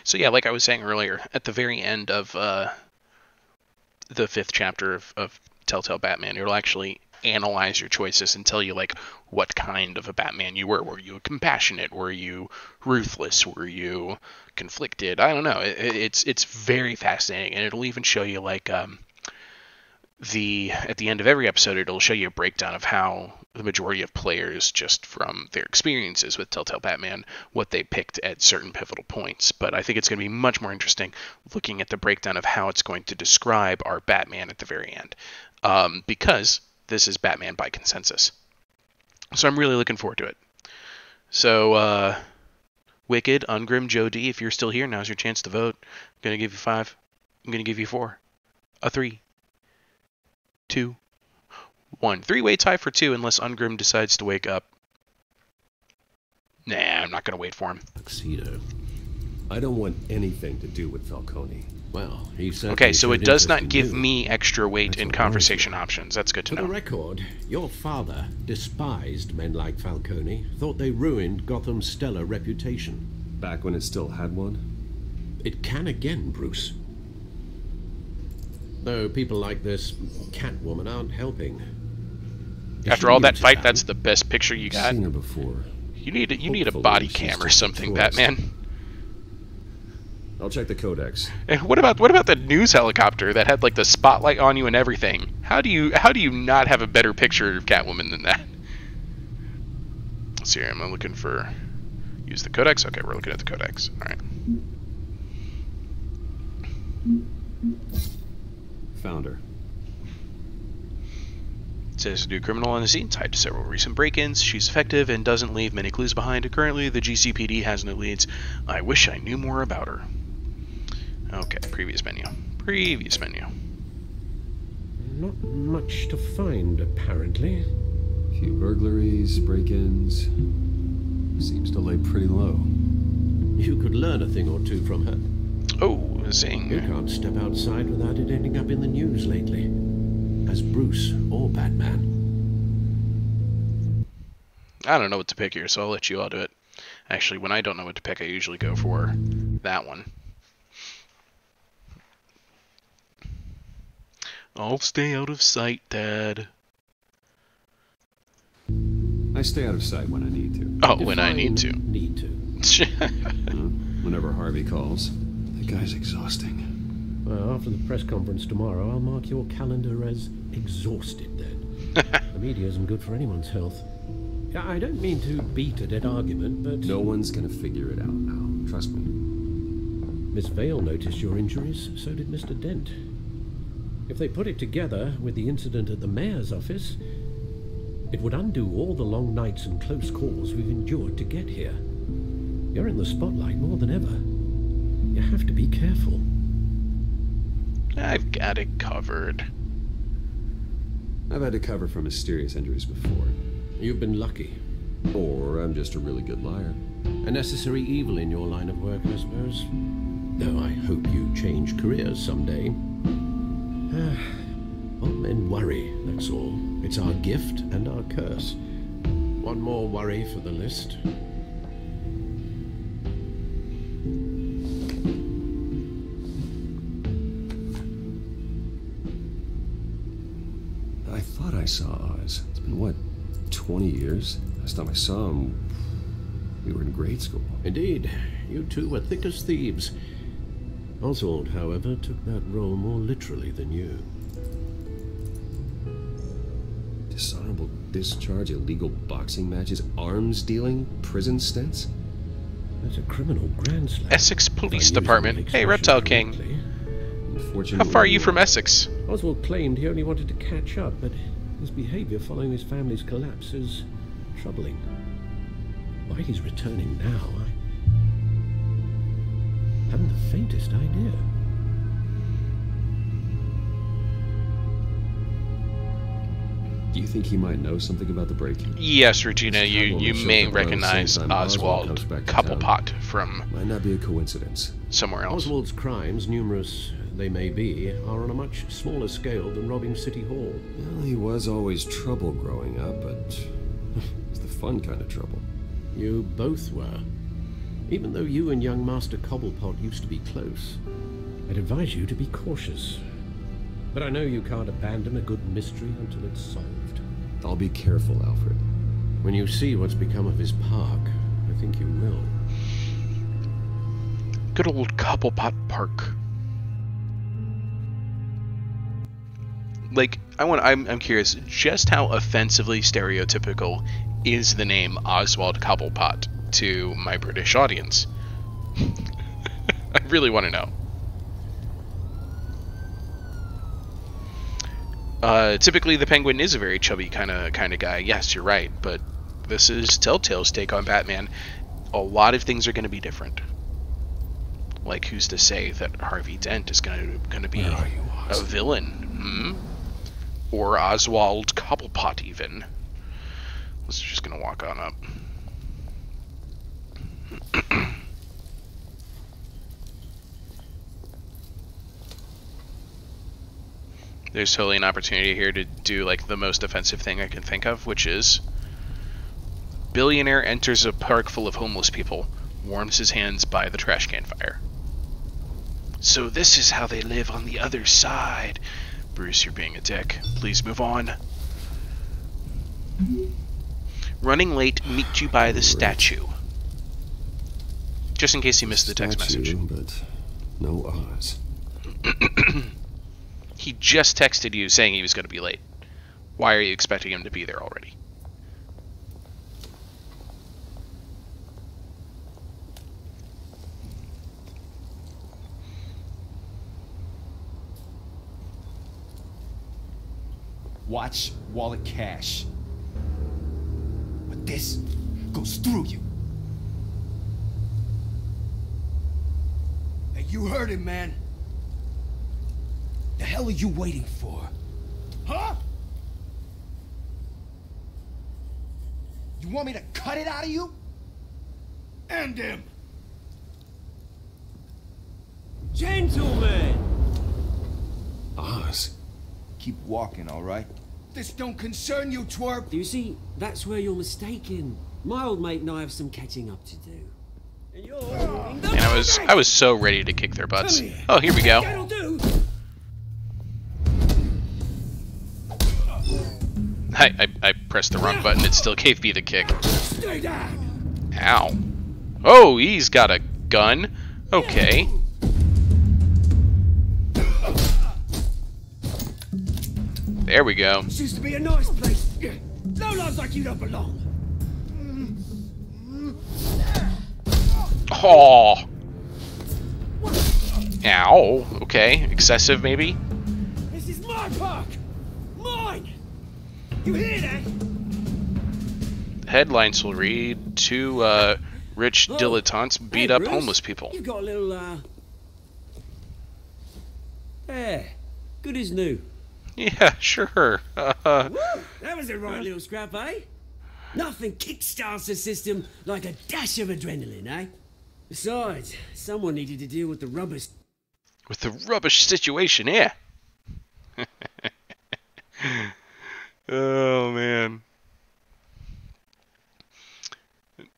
So yeah, like I was saying earlier, at the very end of the 5th chapter of Telltale Batman, it'll actually analyze your choices and tell you like what kind of a Batman you were. Were you compassionate? Were you ruthless? Were you conflicted? I don't know. It's very fascinating, and it'll even show you like at the end of every episode, it'll show you a breakdown of how the majority of players, just from their experiences with Telltale Batman, what they picked at certain pivotal points. But I think it's going to be much more interesting looking at the breakdown of how it's going to describe our Batman at the very end, because this is Batman by consensus. So I'm really looking forward to it. So, Wicked, Ungrim, Joe D, if you're still here, now's your chance to vote. I'm going to give you 5. I'm going to give you 4. A 3. 2. 1. 3-way tie for 2 unless Ungrim decides to wake up. Nah, I'm not going to wait for him. Tuxedo. I don't want anything to do with Falcone. Well, he said. Okay, so it does not give me extra weight in conversation options. That's good to know. For the record, your father despised men like Falcone, thought they ruined Gotham's stellar reputation. Back when it still had one? It can again, Bruce. Though people like this Catwoman aren't helping. After all that fight, that's the best picture you got. Seen her before. You need a body cam or something, Batman. I'll check the codex. And what about the news helicopter that had like the spotlight on you and everything? How do you not have a better picture of Catwoman than that? Let's see here. I'm looking for use the codex. Okay, we're looking at the codex. All right. Found her. It says new criminal on the scene tied to several recent break-ins. She's effective and doesn't leave many clues behind. Currently, the GCPD has no leads. I wish I knew more about her. Okay, previous menu. Previous menu. Not much to find, apparently. A few burglaries, break-ins. Seems to lay pretty low. You could learn a thing or two from her. Oh, zing. You can't step outside without it ending up in the news lately. As Bruce or Batman. I don't know what to pick here, so I'll let you all do it. Actually, when I don't know what to pick, I usually go for that one. I'll stay out of sight, Dad. I stay out of sight when I need to. Oh, when I need to. Need to. Whenever Harvey calls. That guy's exhausting. Well, after the press conference tomorrow, I'll mark your calendar as exhausted then. The media isn't good for anyone's health. I don't mean to beat a dead argument, but... No one's gonna figure it out now. Trust me. Miss Vale noticed your injuries, so did Mr. Dent. If they put it together with the incident at the mayor's office, it would undo all the long nights and close calls we've endured to get here. You're in the spotlight more than ever. You have to be careful. I've got it covered. I've had to cover for mysterious injuries before. You've been lucky. Or I'm just a really good liar. A necessary evil in your line of work, I suppose. Though I hope you change careers someday. All men worry, that's all. It's our gift and our curse. One more worry for the list. I thought I saw Oz. It's been, what, 20 years? Last time I saw him, we were in grade school. Indeed. You two were thick as thieves. Oswald, however, took that role more literally than you. Dishonorable discharge, illegal boxing matches, arms dealing, prison stints? That's a criminal grand slam. Essex Police Department. Hey, Reptile King. How far are you from Essex? Oswald claimed he only wanted to catch up, but his behavior following his family's collapse is troubling. Why he's returning now, I haven't the faintest idea. Do you think he might know something about the break-in? Yes, Regina, you may recognize Oswald Cobblepot from... Might not be a coincidence. Somewhere else. Oswald's crimes, numerous they may be, are on a much smaller scale than robbing City Hall. Well, he was always trouble growing up, but it's the fun kind of trouble. You both were. Even though you and young Master Cobblepot used to be close, I'd advise you to be cautious. But I know you can't abandon a good mystery until it's solved. I'll be careful, Alfred. When you see what's become of his park, I think you will. Good old Cobblepot Park. Like, I'm curious, just how offensively stereotypical is the name Oswald Cobblepot to my British audience? I really want to know. Typically the Penguin is a very chubby kind of guy. Yes, you're right, but this is Telltale's take on Batman. A lot of things are going to be different. Like, who's to say that Harvey Dent is going to be a villain? Or Oswald Cobblepot, even. Let's just going to walk on up. There's totally an opportunity here to do like the most offensive thing I can think of, which is billionaire enters a park full of homeless people. warms his hands by the trash can fire. So this is how they live on the other side. Bruce, you're being a dick. Please move on. Running late, meet you by the statue. Just in case you missed the text message. But no Oz. He just texted you saying he was going to be late. Why are you expecting him to be there already? Watch wallet cash. But this goes through you. Hey, you heard him, man. The hell are you waiting for? Huh? You want me to cut it out of you? End him! Gentlemen! Oz. Keep walking, all right? This don't concern you, twerp! You see, that's where you're mistaken. My old mate and I have some catching up to do. And I was so ready to kick their butts. Oh, here we go. I pressed the wrong button. It still gave me the kick. Ow. Oh, he's got a gun. Okay. There we go. Used to be a nice place. No lives like you don't belong. Oh. Ow. Okay. Excessive, maybe? This is my park. Mine. You hear that? Headlines will read, two rich dilettantes beat up Bruce, homeless people. You've got a little, Yeah. Good as new. Yeah, sure. That was a right little scrap, eh? Nothing kickstarts the system like a dash of adrenaline, eh? Besides, someone needed to deal with the rubbish. With the rubbish situation, yeah. Oh, man.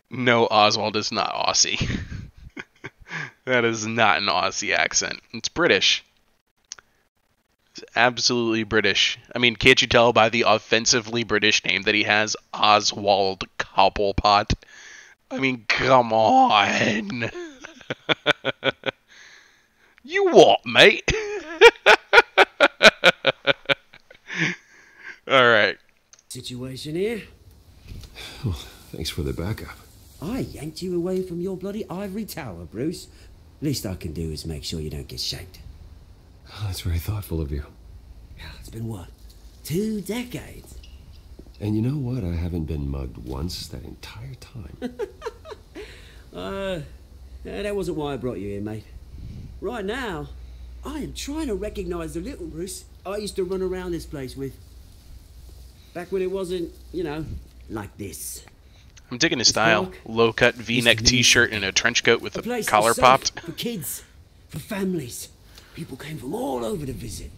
No, Oswald is not Aussie. That is not an Aussie accent. It's British. It's absolutely British. I mean, can't you tell by the offensively British name that he has? Oswald Cobblepot. I mean, come on. You what, mate? Alright. Situation here. Oh, thanks for the backup. I yanked you away from your bloody ivory tower, Bruce. Least I can do is make sure you don't get shanked. Oh, that's very thoughtful of you. It's been what? 2 decades? And you know what? I haven't been mugged once that entire time. That wasn't why I brought you here, mate. Right now, I am trying to recognize the little Bruce I used to run around this place with. Back when it wasn't, you know, like this. I'm digging his style. Low-cut V-neck t-shirt and a trench coat with a collar safe popped. For kids, for families. People came from all over to visit.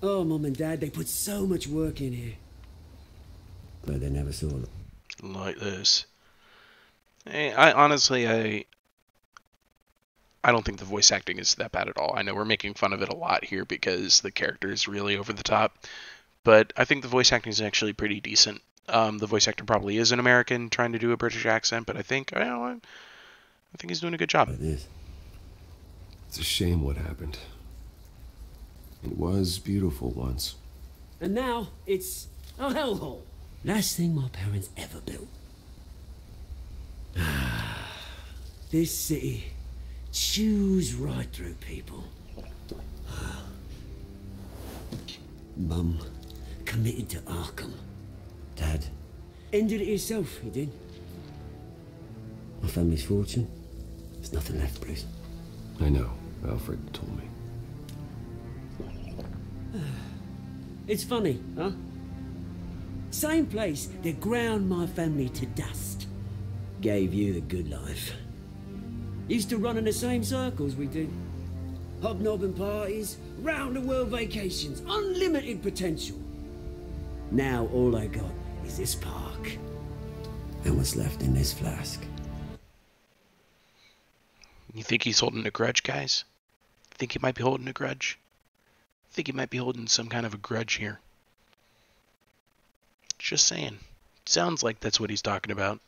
Oh, Mum and Dad, they put so much work in here. But they never saw it. Like this. Hey, I don't think the voice acting is that bad at all. I know we're making fun of it a lot here because the character is really over the top. But I think the voice acting is actually pretty decent. The voice actor probably is an American trying to do a British accent, but I think he's doing a good job. It's a shame what happened. It was beautiful once. And now it's a hellhole. Last thing my parents ever built. This city chews right through people. Mum committed to Arkham. Dad ended it himself, he did. My family's fortune, there's nothing left, Bruce. I know. Alfred told me. It's funny, huh? Same place that ground my family to dust. Gave you the good life. Used to run in the same circles we did. Hobnobbing parties, round-the-world vacations, unlimited potential. Now all I got is this park. And what's left in this flask. You think he's holding a grudge, guys? Think he might be holding a grudge? Think he might be holding some kind of a grudge here. Just saying. Sounds like that's what he's talking about.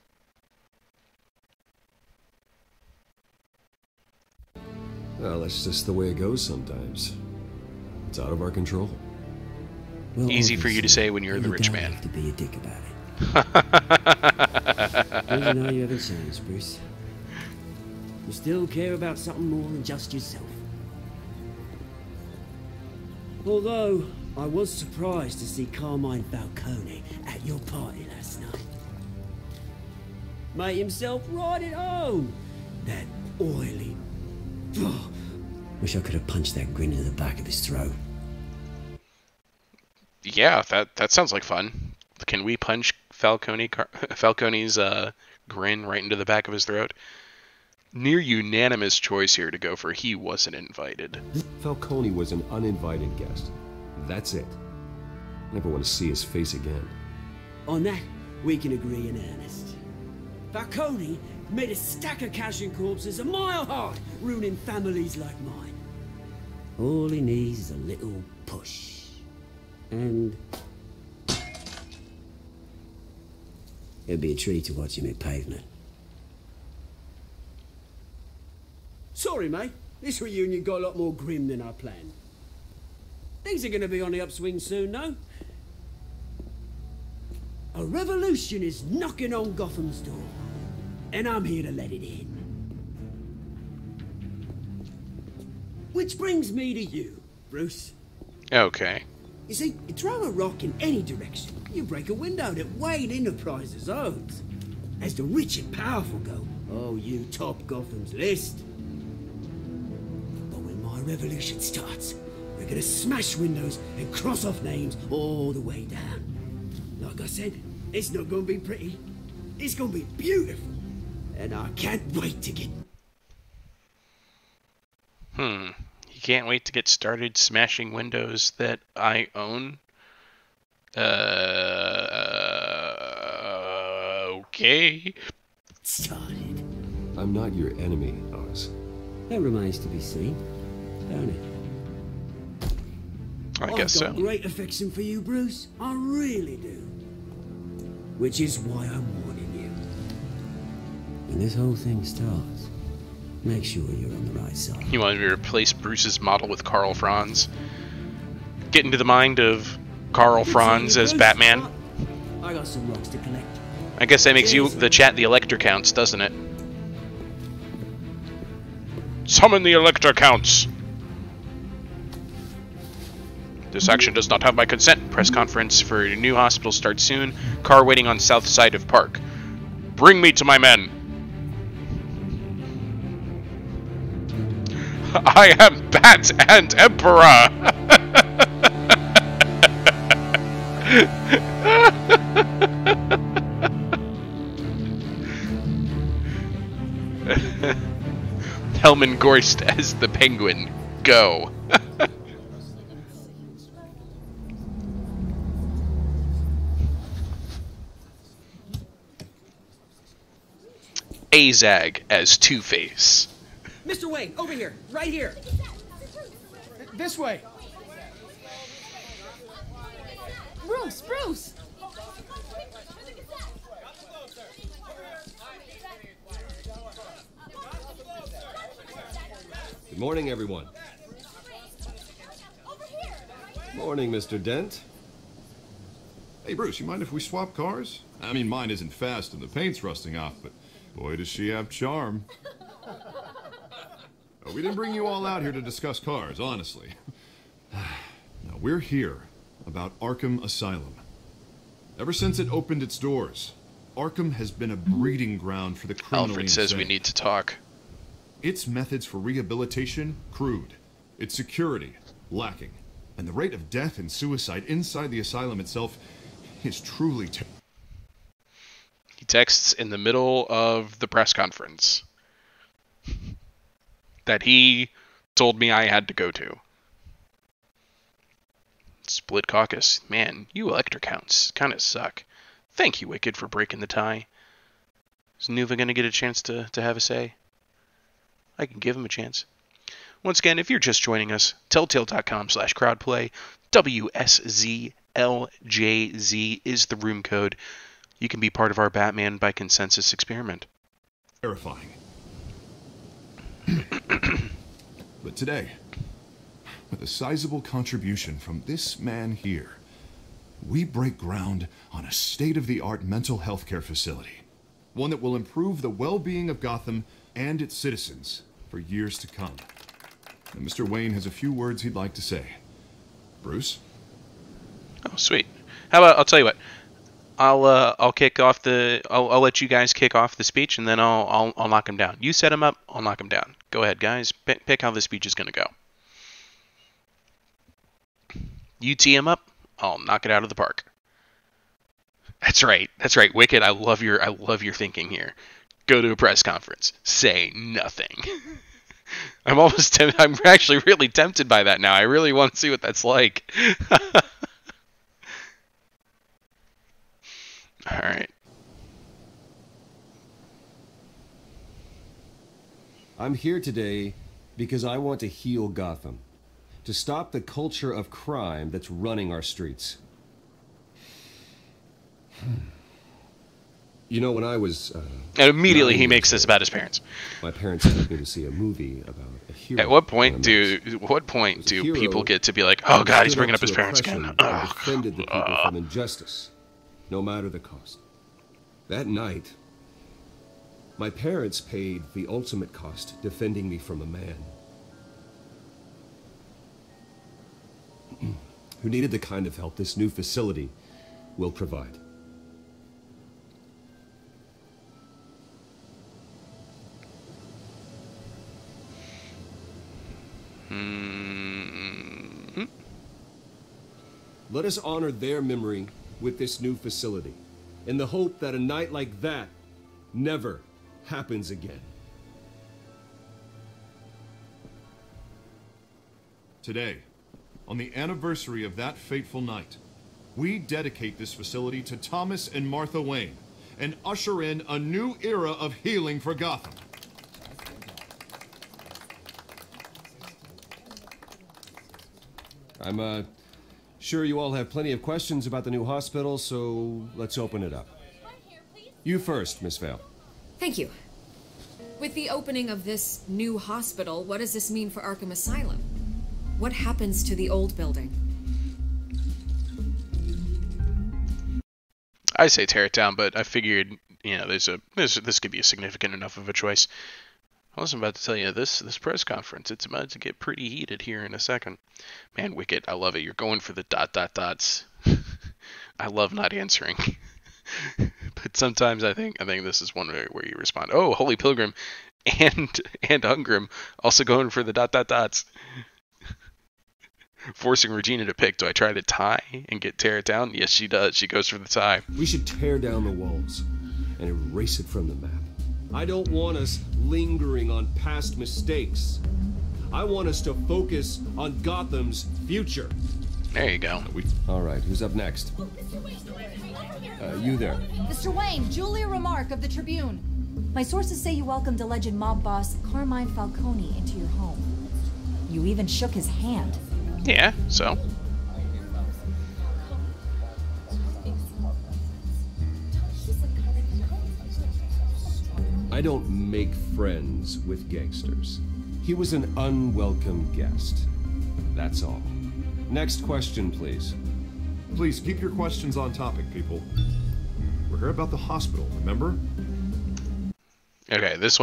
Well, that's just the way it goes sometimes. It's out of our control. Well, easy for you to say when you're the rich man. You don't have to be a dick about it. Well, you know you haven't changed, Bruce. You still care about something more than just yourself. Although, I was surprised to see Carmine Falcone at your party last night. Made himself right at home. That oily... Oh, wish I could have punched that grin into the back of his throat. Yeah, that sounds like fun. Can we punch Falcone's grin right into the back of his throat? Near unanimous choice here to go for he wasn't invited. Falcone was an uninvited guest. That's it. Never want to see his face again. On that, we can agree in earnest. Falcone made a stack of cashing corpses a mile high, ruining families like mine. All he needs is a little push. And... it'd be a treat to watch him hit pavement. Sorry, mate. This reunion got a lot more grim than I planned. Things are going to be on the upswing soon, though. A revolution is knocking on Gotham's door, and I'm here to let it in. Which brings me to you, Bruce. Okay. You see, you throw a rock in any direction, you break a window that Wayne Enterprises owns. As the rich and powerful go, oh, you top Gotham's list. But when my revolution starts, we're gonna smash windows and cross off names all the way down. Like I said, it's not gonna be pretty. It's gonna be beautiful. And I can't wait to get... You can't wait to get started smashing windows that I own? Okay. Started. I'm not your enemy, Oz. That remains to be seen, don't it? I guess so. I've got great affection for you, Bruce. I really do. Which is why I'm warning you. When this whole thing starts, make sure you're on the right side. You want me to replace Bruce's model with Karl Franz? Get into the mind of Karl Franz as Batman? I got some rocks to collect. I guess that makes you the chat the Elector Counts, doesn't it? Summon the Elector Counts! This action does not have my consent. Press conference for a new hospital starts soon. Car waiting on south side of park. Bring me to my men. I am Bat and Emperor. Helman Gorst as the Penguin. Go. Azag as Two-Face. Mr. Wayne, over here, right here. This way. Bruce, Bruce! Good morning, everyone. Morning, Mr. Dent. Hey, Bruce, you mind if we swap cars? I mean, mine isn't fast and the paint's rusting off, but boy, does she have charm. We didn't bring you all out here to discuss cars, honestly. Now, we're here about Arkham Asylum. Ever since it opened its doors, Arkham has been a breeding ground for the criminally Alfred says insane. we need to talk. Its methods for rehabilitation, crude. Its security, lacking. And the rate of death and suicide inside the asylum itself is truly He texts in the middle of the press conference that he told me I had to go to. Split caucus. Man, you Elector Counts kind of suck. Thank you, Wicked, for breaking the tie. Is Nuva going to get a chance to have a say? I can give him a chance. Once again, if you're just joining us, telltale.com/crowdplay, WSZLJZ is the room code. You can be part of our Batman by consensus experiment. Terrifying. But today, with a sizable contribution from this man here, we break ground on a state-of-the-art mental health care facility. One that will improve the well-being of Gotham and its citizens for years to come. And Mr. Wayne has a few words he'd like to say. Bruce? Oh, sweet. How about, I'll tell you what. I'll kick off I'll let you guys kick off the speech, and then I'll knock him down. You set him up, I'll knock him down. Go ahead, guys. Pick how the speech is going to go. You tee him up, I'll knock it out of the park. That's right. Wicked. I love your thinking here. Go to a press conference. Say nothing. I'm actually really tempted by that now. I really want to see what that's like. All right. I'm here today because I want to heal Gotham, to stop the culture of crime that's running our streets. You know, when I was... and immediately he makes this about his parents. My parents took me to see a movie about a hero. At what point do people get to be like, oh God, he's bringing up his parents again? Defended the people from injustice, no matter the cost. That night, my parents paid the ultimate cost defending me from a man who needed the kind of help this new facility will provide. Let us honor their memory with this new facility, in the hope that a night like that never happens again. Today, on the anniversary of that fateful night, we dedicate this facility to Thomas and Martha Wayne and usher in a new era of healing for Gotham. I'm sure you all have plenty of questions about the new hospital, so let's open it up. You first, Miss Vale. Thank you. With the opening of this new hospital, what does this mean for Arkham Asylum? What happens to the old building? I say tear it down, but I figured, you know, this could be a significant enough of a choice. I was about to tell you, this press conference, it's about to get pretty heated here in a second. Man, Wicked, I love it. You're going for the ... I love not answering. But sometimes I think this is one where you respond, oh, Holy Pilgrim and Ungrim also going for the ... Forcing Regina to pick. Do I try to tie and tear it down? Yes, she does. She goes for the tie. We should tear down the walls and erase it from the map. I don't want us lingering on past mistakes. I want us to focus on Gotham's future. There you go. All right, who's up next? You there. Mr. Wayne, Julia Remark of the Tribune. My sources say you welcomed alleged mob boss Carmine Falcone into your home. You even shook his hand. Yeah, so? I don't make friends with gangsters. He was an unwelcome guest. That's all. Next question, please. Please keep your questions on topic, people. We're here about the hospital, remember? Okay, this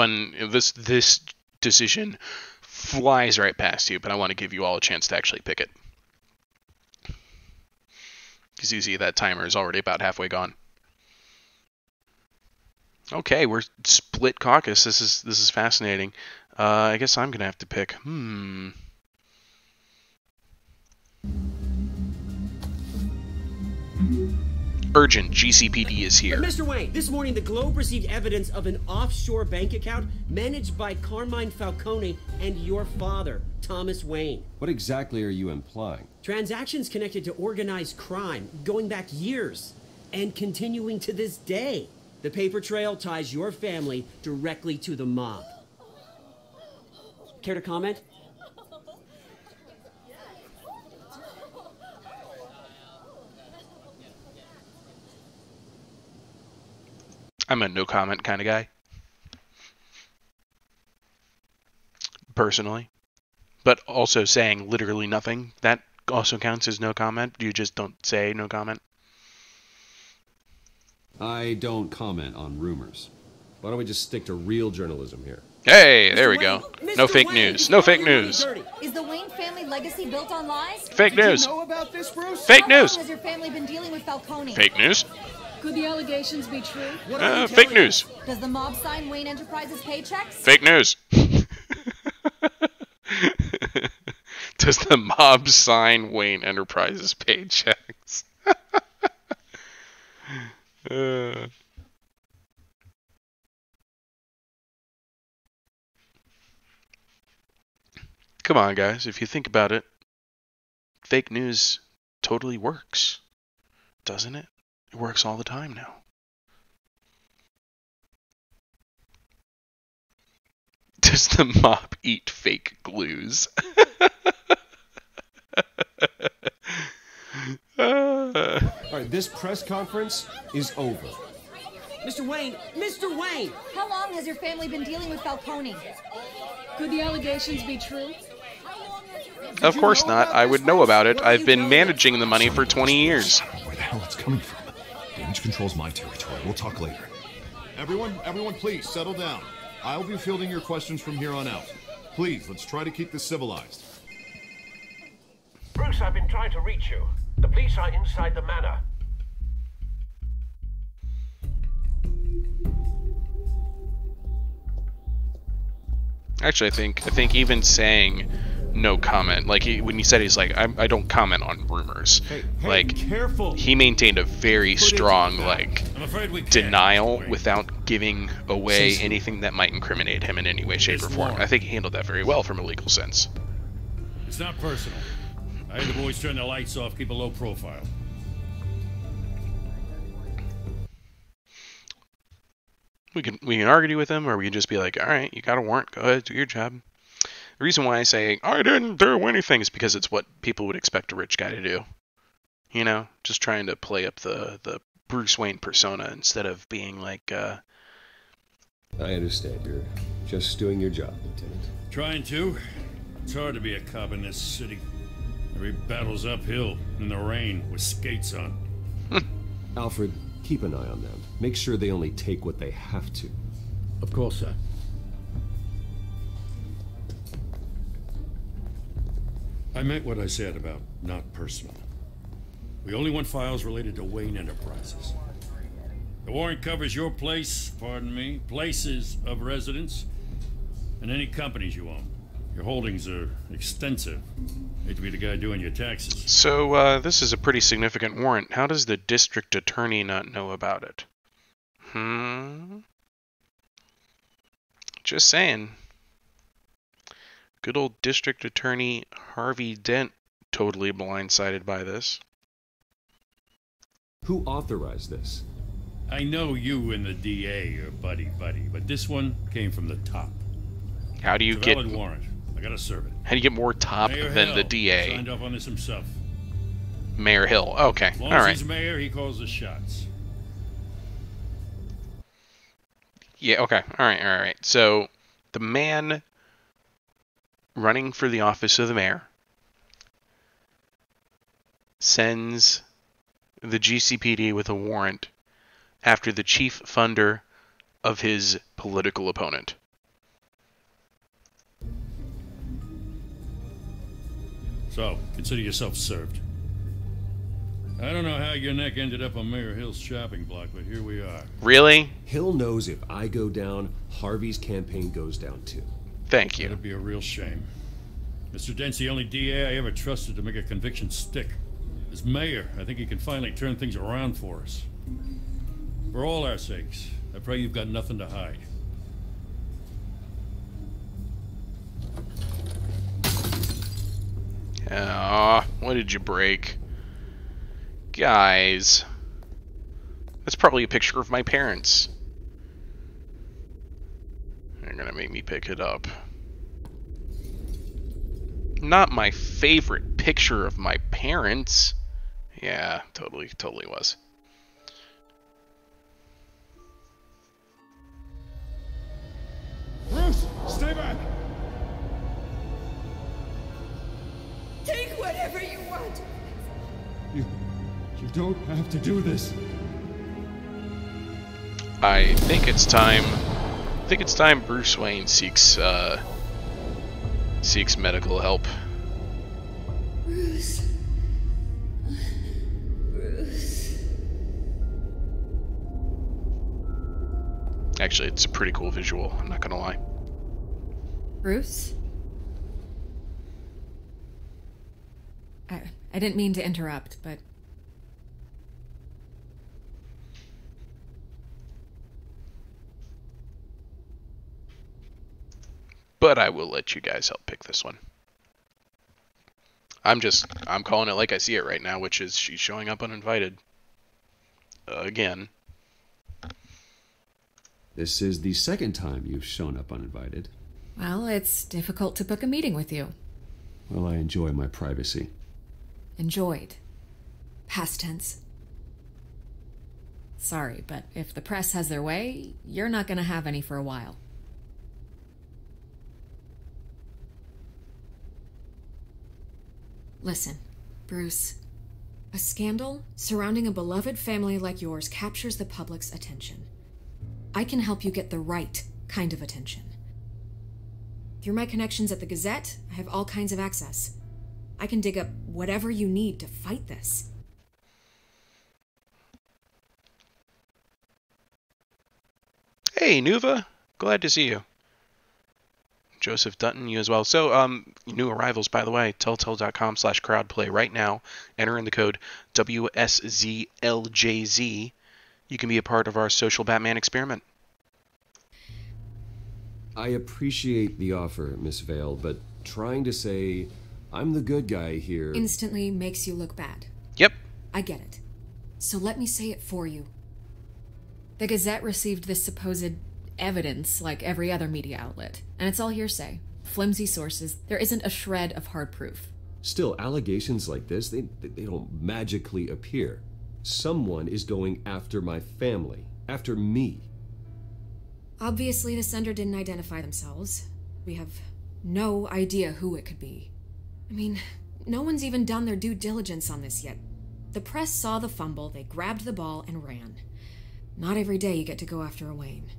decision flies right past you, but I want to give you all a chance to actually pick it. Because you see that timer is already about halfway gone. Okay, we're split caucus. This is fascinating. I guess I'm gonna have to pick. Urgent, GCPD is here. Mr. Wayne, this morning the Globe received evidence of an offshore bank account managed by Carmine Falcone and your father, Thomas Wayne. What exactly are you implying? Transactions connected to organized crime going back years and continuing to this day. The paper trail ties your family directly to the mob. Care to comment? I'm a no comment kind of guy. Personally. But also saying literally nothing, that also counts as no comment? You just don't say no comment? I don't comment on rumors. Why don't we just stick to real journalism here? Hey, there we go. No fake news. No fake news. Is the Wayne family legacy built on lies? Fake news. Did you know about this, Bruce? Fake news. How long has your family been dealing with Falcone? Fake news. Could the allegations be true? Fake news. Does the mob sign Wayne Enterprises paychecks? Fake news. Does the mob sign Wayne Enterprises paychecks? Come on, guys. If you think about it, fake news totally works, doesn't it? It works all the time now. Does the mob eat fake glues? Alright, this press conference is over. Mr. Wayne! Mr. Wayne! How long has your family been dealing with Falcone? Could the allegations be true? Of course not. I would know about it. I've been managing the money for 20 years. Where the hell it's coming from? Damage control's my territory. We'll talk later. Everyone, please settle down. I'll be fielding your questions from here on out. Please, let's try to keep this civilized. Bruce, I've been trying to reach you. The police are inside the manor. Actually, I think even saying no comment, like when he said he's like, I don't comment on rumors. Hey, like, careful. He maintained a very strong like denial without giving away anything that might incriminate him in any way, shape, or form. I think he handled that very well from a legal sense. It's not personal. I had the boys turn the lights off, keep a low profile. We can argue with him, or we can just be like, all right, you got a warrant, go ahead, do your job. The reason why I say I didn't do anything is because it's what people would expect a rich guy to do. You know, just trying to play up the Bruce Wayne persona instead of being like. I understand. You're just doing your job, Lieutenant. Trying to. It's hard to be a cop in this city. Every battle's uphill in the rain with skates on. Alfred, keep an eye on them. Make sure they only take what they have to. Of course, sir. I meant what I said about not personal. We only want files related to Wayne Enterprises. The warrant covers your place, pardon me, places of residence, and any companies you own. Your holdings are extensive. Hate to be the guy doing your taxes. So, this is a pretty significant warrant. How does the district attorney not know about it? Just saying. Good old district attorney Harvey Dent totally blindsided by this. Who authorized this? I know you and the DA are buddy-buddy, but this one came from the top. How do you get... Valid warrant. I gotta serve it. How do you get more top Mayor than Hill the DA? signed off on this himself. Mayor Hill. Okay. As long all as right. he's mayor, he calls the shots. Yeah, okay. All right. So, the man running for the office of the mayor sends the GCPD with a warrant after the chief funder of his political opponent. So, consider yourself served. I don't know how your neck ended up on Mayor Hill's shopping block, but here we are. Really? Hill knows if I go down, Harvey's campaign goes down too. Thank you. That'd be a real shame. Mr. Dent's the only DA I ever trusted to make a conviction stick. As mayor, I think he can finally turn things around for us. For all our sakes, I pray you've got nothing to hide. What did you break? Guys. That's probably a picture of my parents. They're gonna make me pick it up. Not my favorite picture of my parents. Yeah, totally was. Bruce, stay back! Take whatever you want. You don't have to do this. I think it's time Bruce Wayne seeks medical help. Bruce. Actually, it's a pretty cool visual, I'm not gonna lie. Bruce? I didn't mean to interrupt, but... But I will let you guys help pick this one. I'm calling it like I see it right now, which is she's showing up uninvited. Again. This is the second time you've shown up uninvited. Well, it's difficult to book a meeting with you. Well, I enjoy my privacy. Enjoyed. Past tense. Sorry, but if the press has their way, you're not gonna have any for a while. Listen, Bruce. A scandal surrounding a beloved family like yours captures the public's attention. I can help you get the right kind of attention. Through my connections at the Gazette, I have all kinds of access. I can dig up whatever you need to fight this. Hey, Nuva. Glad to see you. Joseph Dutton, you as well. So, new arrivals, by the way, telltale.com/crowdplay right now. Enter in the code WSZLJZ. You can be a part of our social Batman experiment. I appreciate the offer, Miss Vale, but trying to say I'm the good guy here... Instantly makes you look bad. Yep. I get it. So let me say it for you. The Gazette received this supposed evidence like every other media outlet, and it's all hearsay. Flimsy sources. There isn't a shred of hard proof. Still, allegations like this, they don't magically appear. Someone is going after my family, after me. Obviously, the sender didn't identify themselves. We have no idea who it could be. I mean, no one's even done their due diligence on this yet. The press saw the fumble, they grabbed the ball and ran. Not every day you get to go after a Wayne.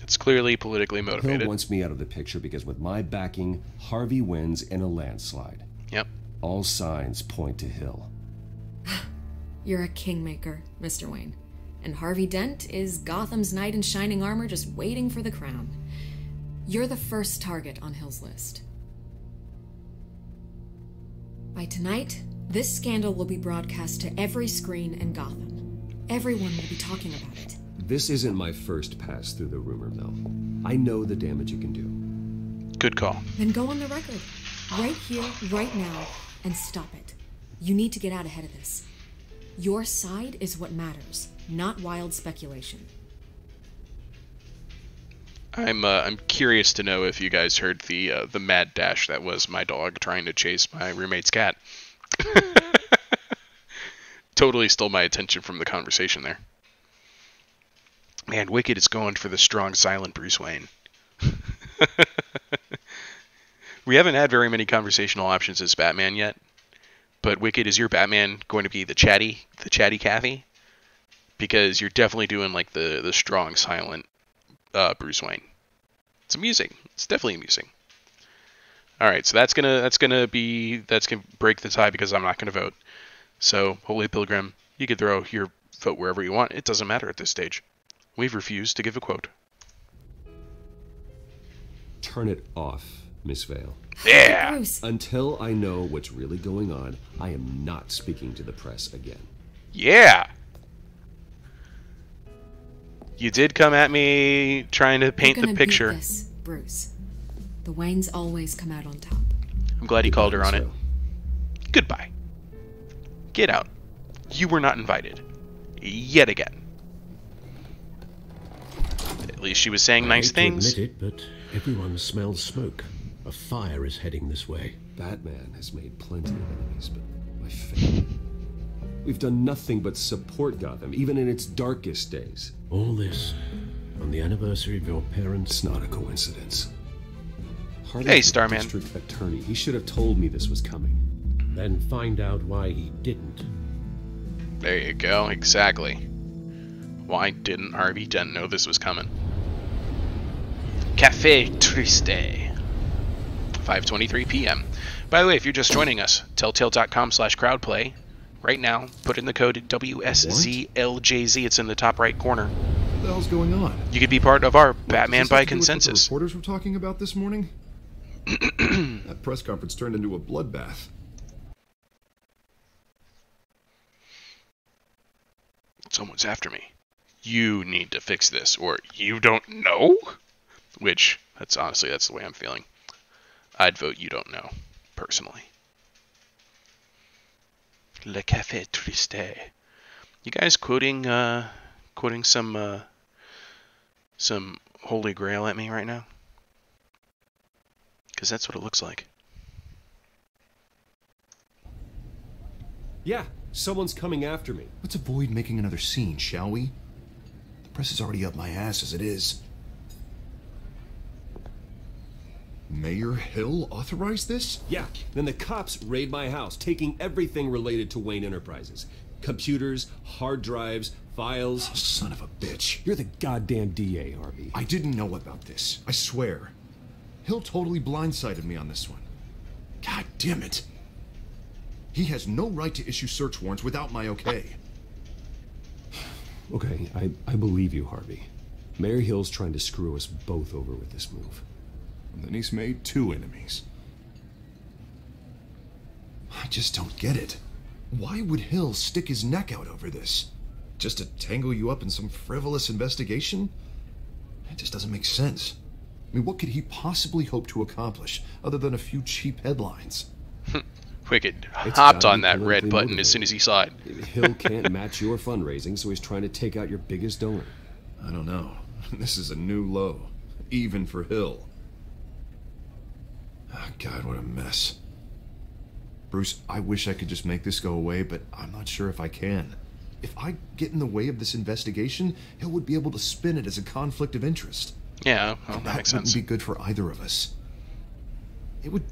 It's clearly politically motivated. Hill wants me out of the picture because with my backing, Harvey wins in a landslide. Yep. All signs point to Hill. You're a kingmaker, Mr. Wayne. And Harvey Dent is Gotham's knight in shining armor just waiting for the crown. You're the first target on Hill's list. By tonight, this scandal will be broadcast to every screen in Gotham. Everyone will be talking about it. This isn't my first pass through the rumor mill. I know the damage it can do. Good call. Then go on the record. Right here, right now, and stop it. You need to get out ahead of this. Your side is what matters, not wild speculation. I'm curious to know if you guys heard the mad dash that was my dog trying to chase my roommate's cat. Totally stole my attention from the conversation there. Man, Wicked is going for the strong, silent Bruce Wayne. We haven't had very many conversational options as Batman yet, but Wicked, is your Batman going to be the chatty Kathy? Because you're definitely doing like the strong, silent Bruce Wayne. It's amusing. It's definitely amusing. All right, so that's gonna break the tie because I'm not gonna vote. So, Holy Pilgrim, you can throw your vote wherever you want. It doesn't matter at this stage. We've refused to give a quote. Turn it off, Miss Vale. Yeah! Bruce. Until I know what's really going on, I am not speaking to the press again. Yeah! You did come at me trying to paint the picture. Beat this, Bruce. The Waynes always come out on top. I'm glad he called her on it. Goodbye. Get out. You were not invited. Yet again. At least she was saying nice things. I hate to admit it, but everyone smells smoke. A fire is heading this way. Batman has made plenty of enemies, but my family... We've done nothing but support Gotham, even in its darkest days. All this on the anniversary of your parents'... It's not a coincidence. Hardy's Hey, the Starman. district attorney. He should have told me this was coming. Then find out why he didn't. There you go, exactly. Why didn't Harvey Dent know this was coming? Café Triste. 5:23 p.m. By the way, if you're just joining us, telltale.com/crowdplay. Right now, put in the code WSZLJZ. It's in the top right corner. What the hell's going on? You could be part of our Batman Does this by have to do with what consensus. the reporters were talking about this morning? That press conference turned into a bloodbath. Someone's after me. You need to fix this, or you don't know? Which, that's the way I'm feeling. I'd vote you don't know, personally. Le Café Triste. You guys quoting some Holy Grail at me right now? Because that's what it looks like. Yeah, someone's coming after me. Let's avoid making another scene, shall we? The press is already up my ass as it is. Mayor Hill authorized this? Yeah, then the cops raid my house, taking everything related to Wayne Enterprises. Computers, hard drives, files. Oh, son of a bitch. You're the goddamn DA, Harvey. I didn't know about this. I swear. Hill totally blindsided me on this one. God damn it. He has no right to issue search warrants without my okay. Okay, I believe you, Harvey. Mayor Hill's trying to screw us both over with this move. And then he's made 2 enemies. I just don't get it. Why would Hill stick his neck out over this? Just to tangle you up in some frivolous investigation? It just doesn't make sense. I mean, what could he possibly hope to accomplish other than a few cheap headlines? Wicked It's hopped gotta on be that red politically button as soon as he saw it. Hill can't match your fundraising, so he's trying to take out your biggest donor. I don't know. This is a new low, even for Hill. Oh, God, what a mess. Bruce, I wish I could just make this go away, but I'm not sure if I can. If I get in the way of this investigation, Hill would be able to spin it as a conflict of interest. Yeah, well, that that makes wouldn't sense. be good for either of us. It would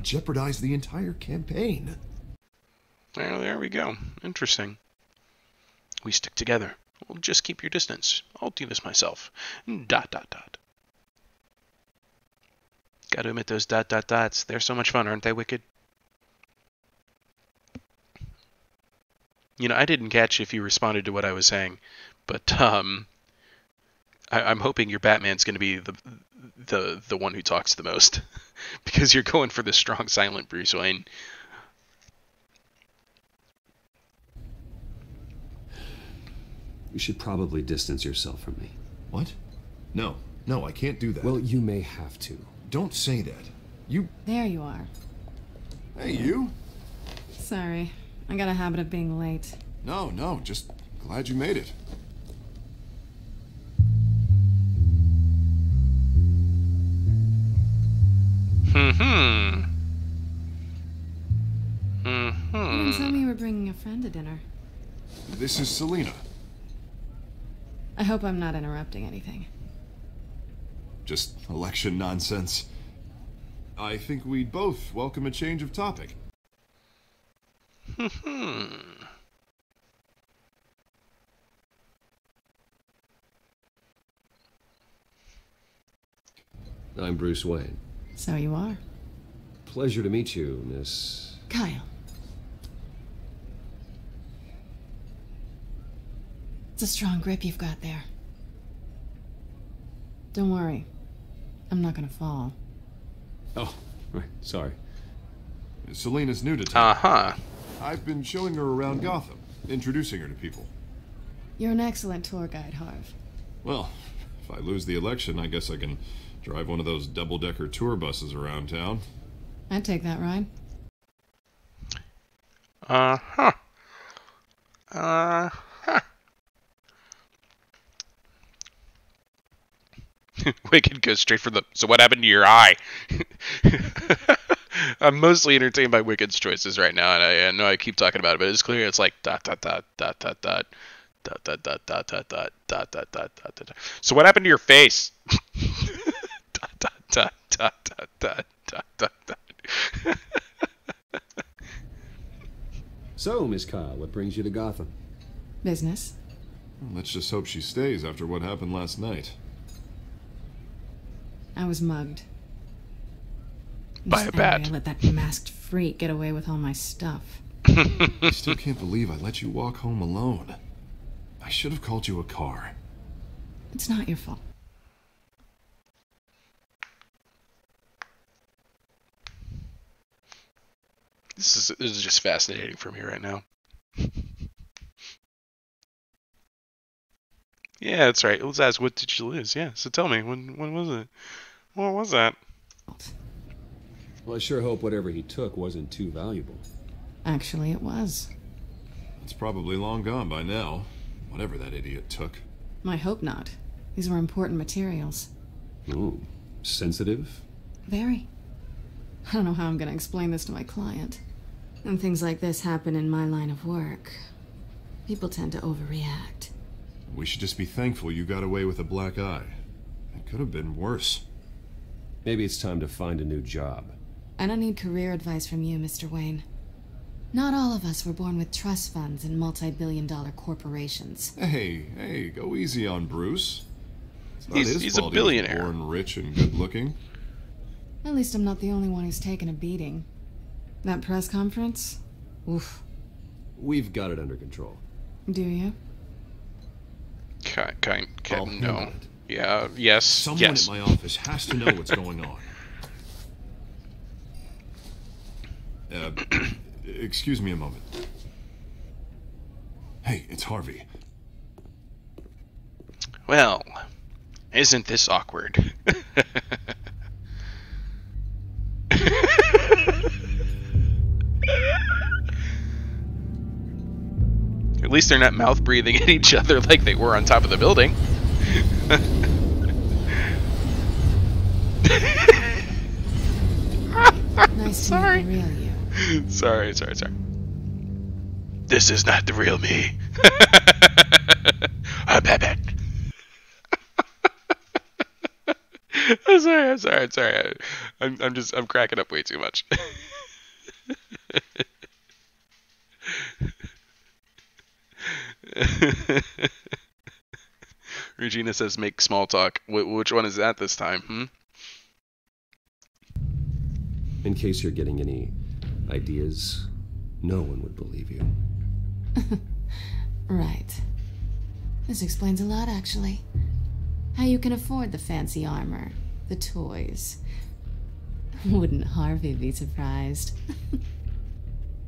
jeopardize the entire campaign. Well, there we go. Interesting. We stick together. Well, just keep your distance. I'll do this myself. ... Gotta admit those ... dots. They're so much fun, aren't they, Wicked? You know, I didn't catch if you responded to what I was saying, but I'm hoping your Batman's going to be the one who talks the most, because you're going for the strong, silent Bruce Wayne. You should probably distance yourself from me. What? No, I can't do that. Well, you may have to. Don't say that. You... There you are. Hey, you? Sorry. I got a habit of being late. No, just glad you made it. You didn't tell me you were bringing a friend to dinner. This is Selina. I hope I'm not interrupting anything. Just election nonsense. I think we'd both welcome a change of topic. I'm Bruce Wayne. So you are. Pleasure to meet you, Miss... Kyle. It's a strong grip you've got there. Don't worry. I'm not gonna fall. Oh, right. Sorry. Selina's new to town. Uh-huh. I've been showing her around Gotham, introducing her to people. You're an excellent tour guide, Harv. Well, if I lose the election, I guess I can drive one of those double-decker tour buses around town. I'd take that ride. Uh-huh. Uh-huh. Wicked goes straight for the... So what happened to your eye? I'm mostly entertained by Wicked's choices right now, and I know I keep talking about it, but it's clear it's like dot dot dot dot dot dot dot dot dot dot dot dot dot dot dot dot. So what happened to your face? Dot dot dot dot dot dot dot dot. So, Miss Kyle, what brings you to Gotham? Business. Well, let's just hope she stays after what happened last night. I was mugged. By a bat. I let that masked freak get away with all my stuff. I still can't believe I let you walk home alone. I should have called you a car. It's not your fault. This is just fascinating for me right now. Yeah, that's right. Let's ask, what did you lose? Yeah, so tell me, when was it? What was that? Well, I sure hope whatever he took wasn't too valuable. Actually, it was. It's probably long gone by now, whatever that idiot took. I hope not. These were important materials. Ooh, sensitive? Very. I don't know how I'm going to explain this to my client. When things like this happen in my line of work, people tend to overreact. We should just be thankful you got away with a black eye. It could have been worse. Maybe it's time to find a new job. I don't need career advice from you, Mr. Wayne. Not all of us were born with trust funds and multi-billion-dollar corporations. Hey, go easy on Bruce. It's not He's his a fault billionaire. He was born rich and good-looking. At least I'm not the only one who's taken a beating. That press conference? Oof. We've got it under control. Do you? No. Yeah, yes, Someone yes. at my office has to know what's going on. Excuse me a moment. Hey, it's Harvey. Well, isn't this awkward? At least they're not mouth breathing at each other like they were on top of the building. Nice to meet the real you. Sorry. This is not the real me. I'm sorry. I'm cracking up way too much. Regina says make small talk. Which one is that this time? In case you're getting any ideas, no one would believe you. Right. This explains a lot, actually. How you can afford the fancy armor, the toys. Wouldn't Harvey be surprised?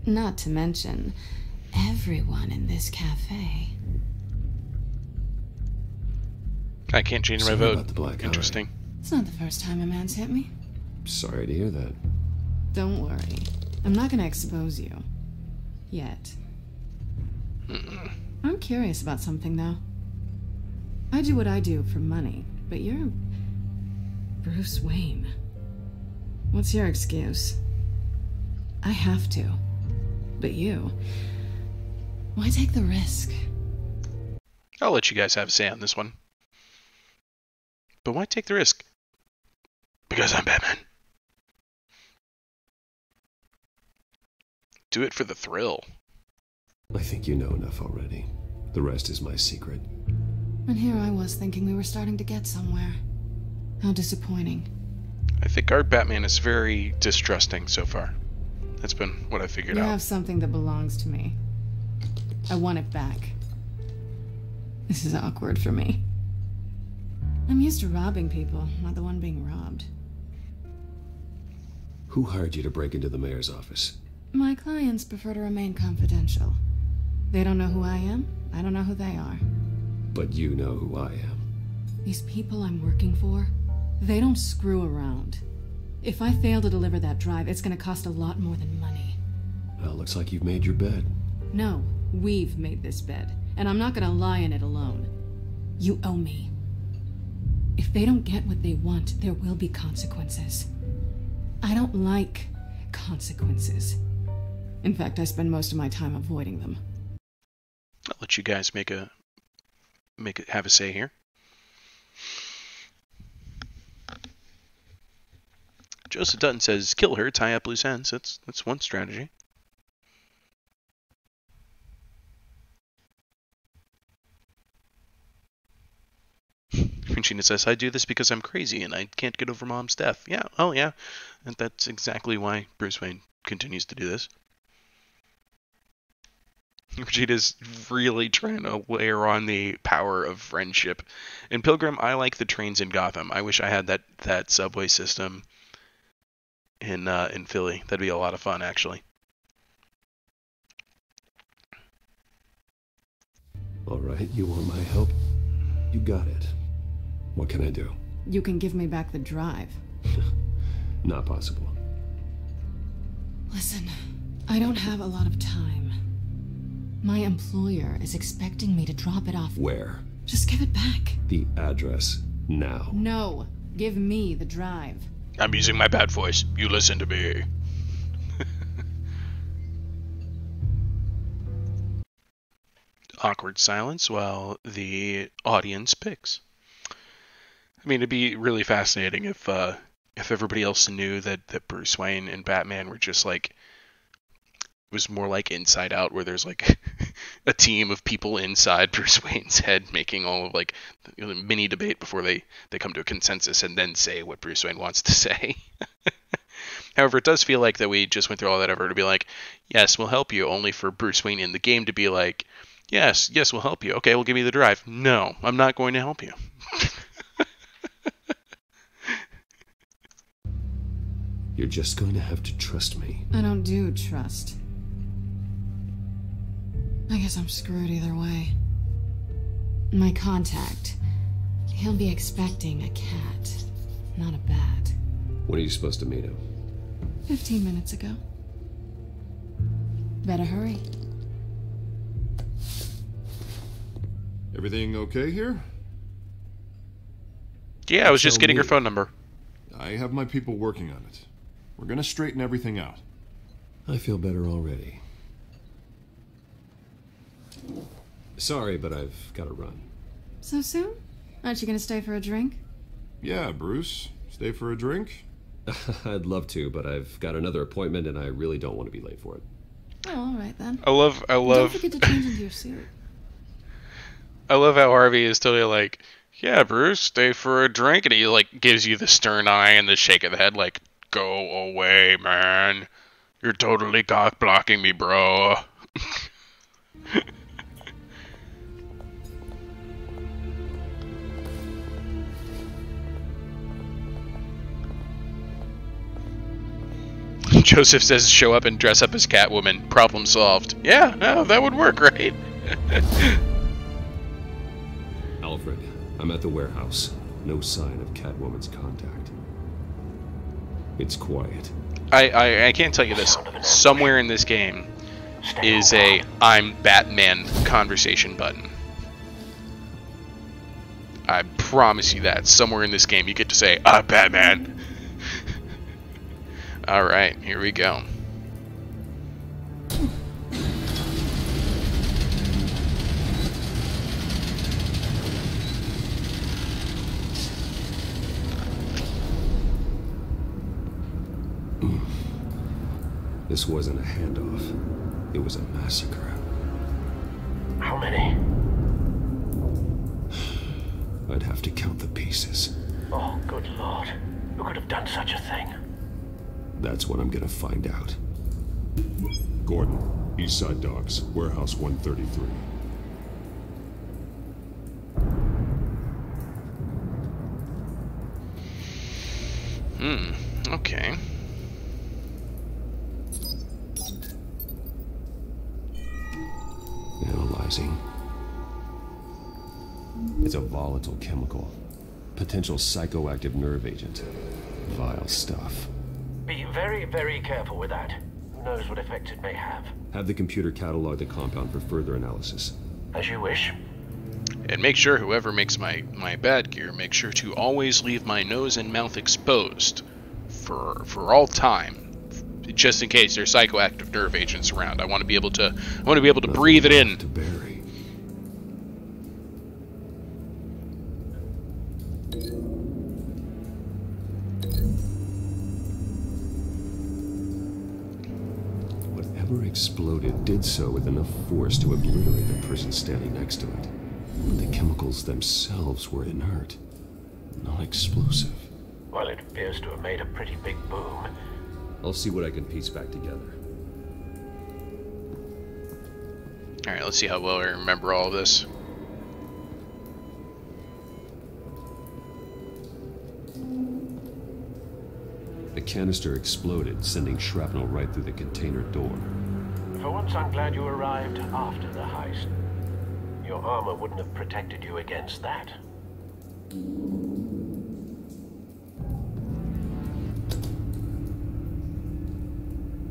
Not to mention, everyone in this cafe. I can't change my Sorry vote. about the black eye. Interesting. It's not the first time a man's hit me. Sorry to hear that. Don't worry. I'm not gonna expose you. Yet. I'm curious about something, though. I do what I do for money, but you're Bruce Wayne. What's your excuse? I have to. But you... why take the risk? I'll let you guys have a say on this one. But why take the risk? Because I'm Batman. Do it for the thrill. I think you know enough already. The rest is my secret. And here I was thinking we were starting to get somewhere. How disappointing. I think our Batman is very distrusting so far. That's been what I figured You out. have something that belongs to me. I want it back. This is awkward for me. I'm used to robbing people, not the one being robbed. Who hired you to break into the mayor's office? My clients prefer to remain confidential. They don't know who I am, I don't know who they are. But you know who I am. These people I'm working for, they don't screw around. If I fail to deliver that drive, it's gonna cost a lot more than money. Well, looks like you've made your bed. No, we've made this bed, and I'm not gonna lie in it alone. You owe me. If they don't get what they want, there will be consequences. I don't like consequences. In fact, I spend most of my time avoiding them. I'll let you guys have a say here. Joseph Dutton says, kill her, tie up loose ends. That's one strategy. Regina says, I do this because I'm crazy and I can't get over Mom's death. Yeah, oh yeah. And that's exactly why Bruce Wayne continues to do this. Regina's really trying to layer on the power of friendship. In Pilgrim, I like the trains in Gotham. I wish I had that subway system in Philly. That'd be a lot of fun, actually. All right, you want my help? You got it. What can I do? You can give me back the drive. Not possible. Listen, I don't have a lot of time. My employer is expecting me to drop it off. Where? Just give it back. The address, now. No, give me the drive. I'm using my bad voice. You listen to me. Awkward silence while the audience picks. I mean, it'd be really fascinating if everybody else knew that Bruce Wayne and Batman were just like, it was more like Inside Out, where there's like a team of people inside Bruce Wayne's head making all of like a mini debate before they come to a consensus and then say what Bruce Wayne wants to say. However, it does feel like that we just went through all that effort to be like, yes, we'll help you, only for Bruce Wayne in the game to be like, yes, we'll help you. Okay, well, give me the drive. No, I'm not going to help you. You're just going to have to trust me. I don't do trust. I guess I'm screwed either way. My contact, he'll be expecting a cat, not a bat. When are you supposed to meet him? 15 minutes ago. Better hurry. Everything okay here? Yeah, I was just getting her phone number. I have my people working on it. We're gonna straighten everything out. I feel better already. Sorry, but I've got to run. So soon? Aren't you gonna stay for a drink? Yeah, Bruce. Stay for a drink? I'd love to, but I've got another appointment and I really don't want to be late for it. Oh, all right then. I love. Don't forget to change into your suit. I love how Harvey is totally like, yeah, Bruce, stay for a drink, and he like gives you the stern eye and the shake of the head, like, go away, man. You're totally cock blocking me, bro. Joseph says show up and dress up as Catwoman. Problem solved. Yeah, no, that would work, right? Alfred, I'm at the warehouse. No sign of Catwoman's contact. It's quiet. I can't tell you this. Somewhere in this game is a I'm Batman conversation button. I promise you that. Somewhere in this game you get to say, I'm Batman. Alright, here we go. This wasn't a handoff. It was a massacre. How many? I'd have to count the pieces. Oh, good lord. Who could have done such a thing? That's what I'm gonna find out. Gordon, Eastside Docks, Warehouse 133. Okay. Analyzing. It's a volatile chemical. Potential psychoactive nerve agent. Vile stuff. Be very, very careful with that. Who knows what effect it may have. Have the computer catalog the compound for further analysis. As you wish. And make sure whoever makes my bad gear, make sure to always leave my nose and mouth exposed for all time. just in case there's psychoactive nerve agents around. I want to be able to breathe it in. To bury. Whatever exploded did so with enough force to obliterate the person standing next to it. But the chemicals themselves were inert, not explosive. Well, it appears to have made a pretty big boom. I'll see what I can piece back together. Alright, let's see how well I remember all of this. The canister exploded, sending shrapnel right through the container door. For once, I'm glad you arrived after the heist. Your armor wouldn't have protected you against that.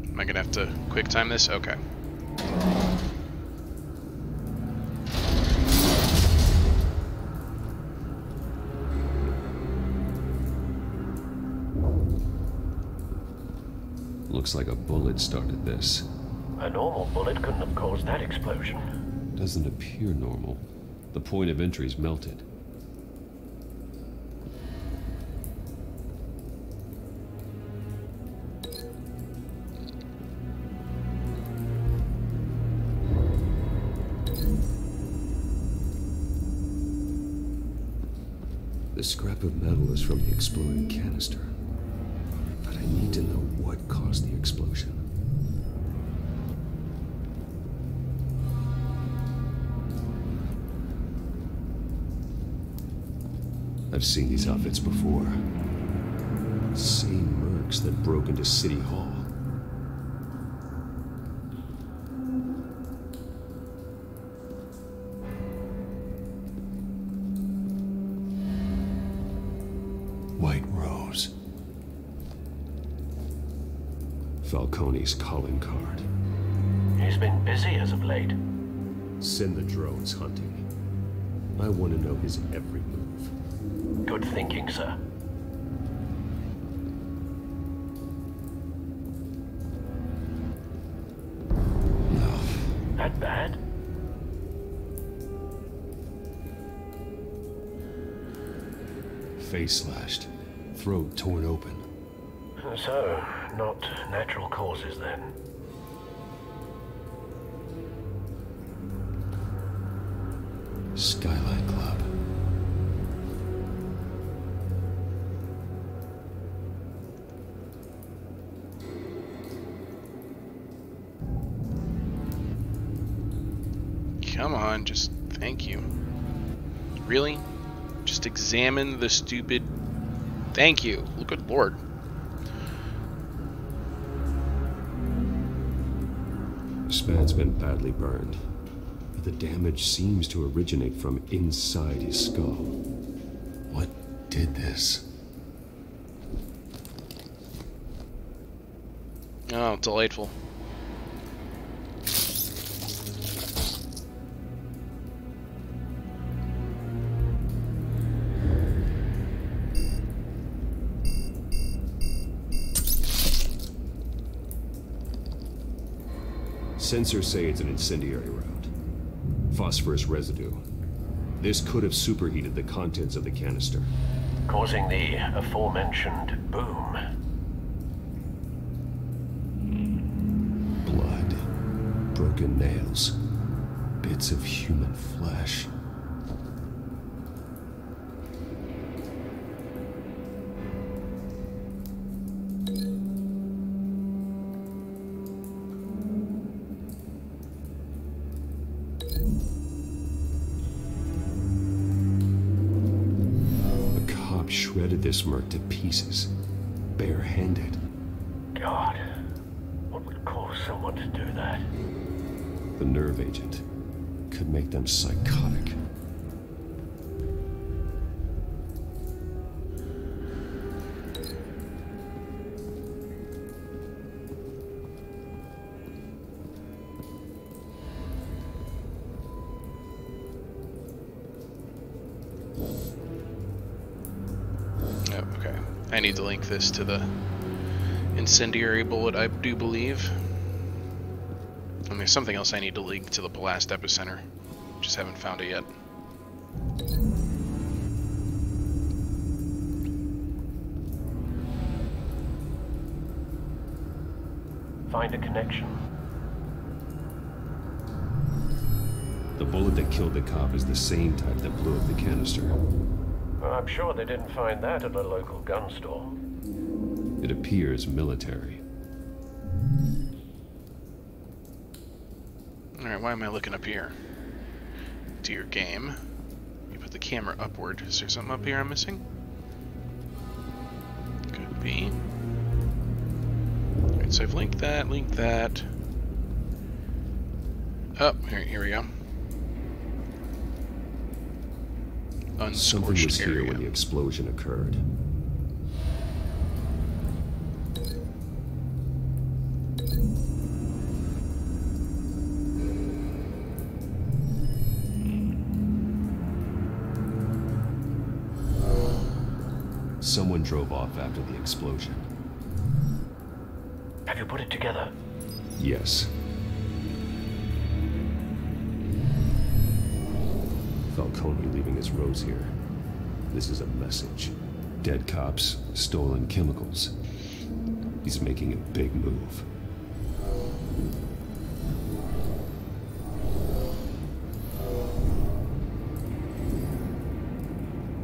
Am I gonna have to quick time this? Okay. Looks like a bullet started this. A normal bullet couldn't have caused that explosion. Doesn't appear normal. The point of entry's melted. The scrap of metal is from the exploding canister. But I need to know what caused the explosion. I've seen these outfits before. Same mercs that broke into City Hall. White Rose. Falcone's calling card. He's been busy as of late. Send the drones hunting. I want to know his every move. Good thinking, sir. That bad? Face slashed, throat torn open. So, not natural causes then. Skylight Club. Come on, just thank you. Really? Just examine the stupid... Thank you. Oh, good lord. This man's been badly burned, but the damage seems to originate from inside his skull. What did this? Oh, delightful. Sensors say it's an incendiary round. Phosphorus residue. This could have superheated the contents of the canister, causing the aforementioned boom. Blood, broken nails, bits of human flesh. Shredded this merc to pieces, barehanded. God, what would cause someone to do that? The nerve agent could make them psychotic. I need to link this to the incendiary bullet, I do believe. And there's something else I need to link to the blast epicenter. Just haven't found it yet. Find a connection. The bullet that killed the cop is the same type that blew up the canister. Well, I'm sure they didn't find that at a local gun store. It appears military. Alright, why am I looking up here? To your game. You put the camera upward. Is there something up here I'm missing? Could be. Alright, so I've linked that. Oh, here we go. Something was here area. when the explosion occurred. Someone drove off after the explosion. Have you put it together? Yes. Falcone leaving his rose here. This is a message. Dead cops, stolen chemicals. He's making a big move.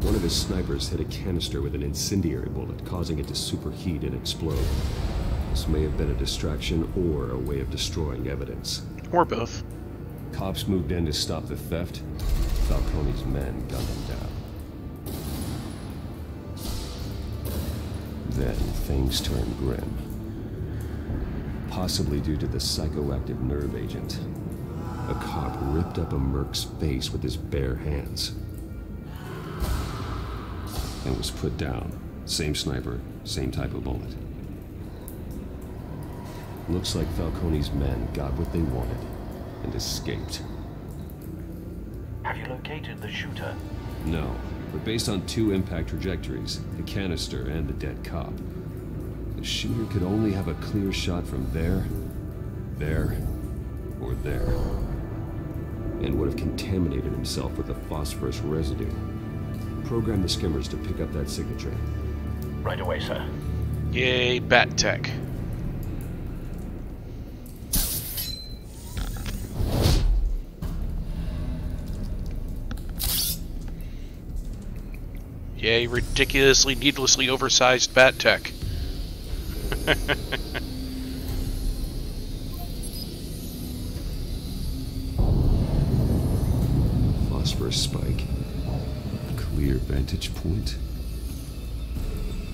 One of his snipers hit a canister with an incendiary bullet, causing it to superheat and explode. This may have been a distraction or a way of destroying evidence. Or both. Cops moved in to stop the theft. Falcone's men gunned him down. Then things turned grim. Possibly due to the psychoactive nerve agent. A cop ripped up a merc's face with his bare hands. And was put down. Same sniper, same type of bullet. Looks like Falcone's men got what they wanted and escaped. Have you located the shooter? No, but based on two impact trajectories, the canister and the dead cop, the shooter could only have a clear shot from there, or there, and would have contaminated himself with the phosphorus residue. Program the skimmers to pick up that signature. Right away, sir. Yay, Bat Tech. Yay, ridiculously, needlessly oversized Bat Tech. Phosphorus spike. Clear vantage point.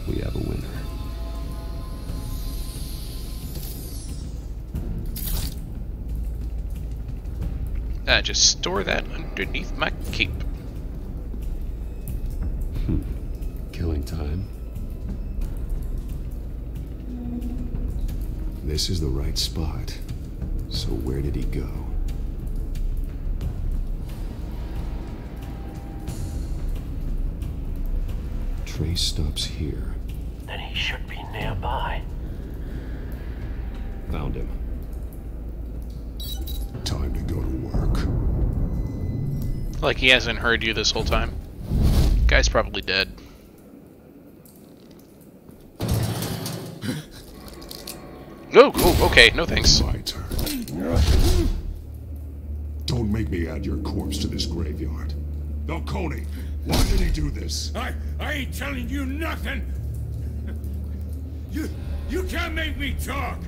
We have a winner. Just store that underneath my cape. Killing time. This is the right spot. So where did he go? Trace stops here. Then he should be nearby. Found him. Time to go to work. Like he hasn't heard you this whole time. Guy's probably dead. Oh, okay, no thanks. My turn. Don't make me add your corpse to this graveyard. Falcone, why did he do this? I ain't telling you nothing. You can't make me talk.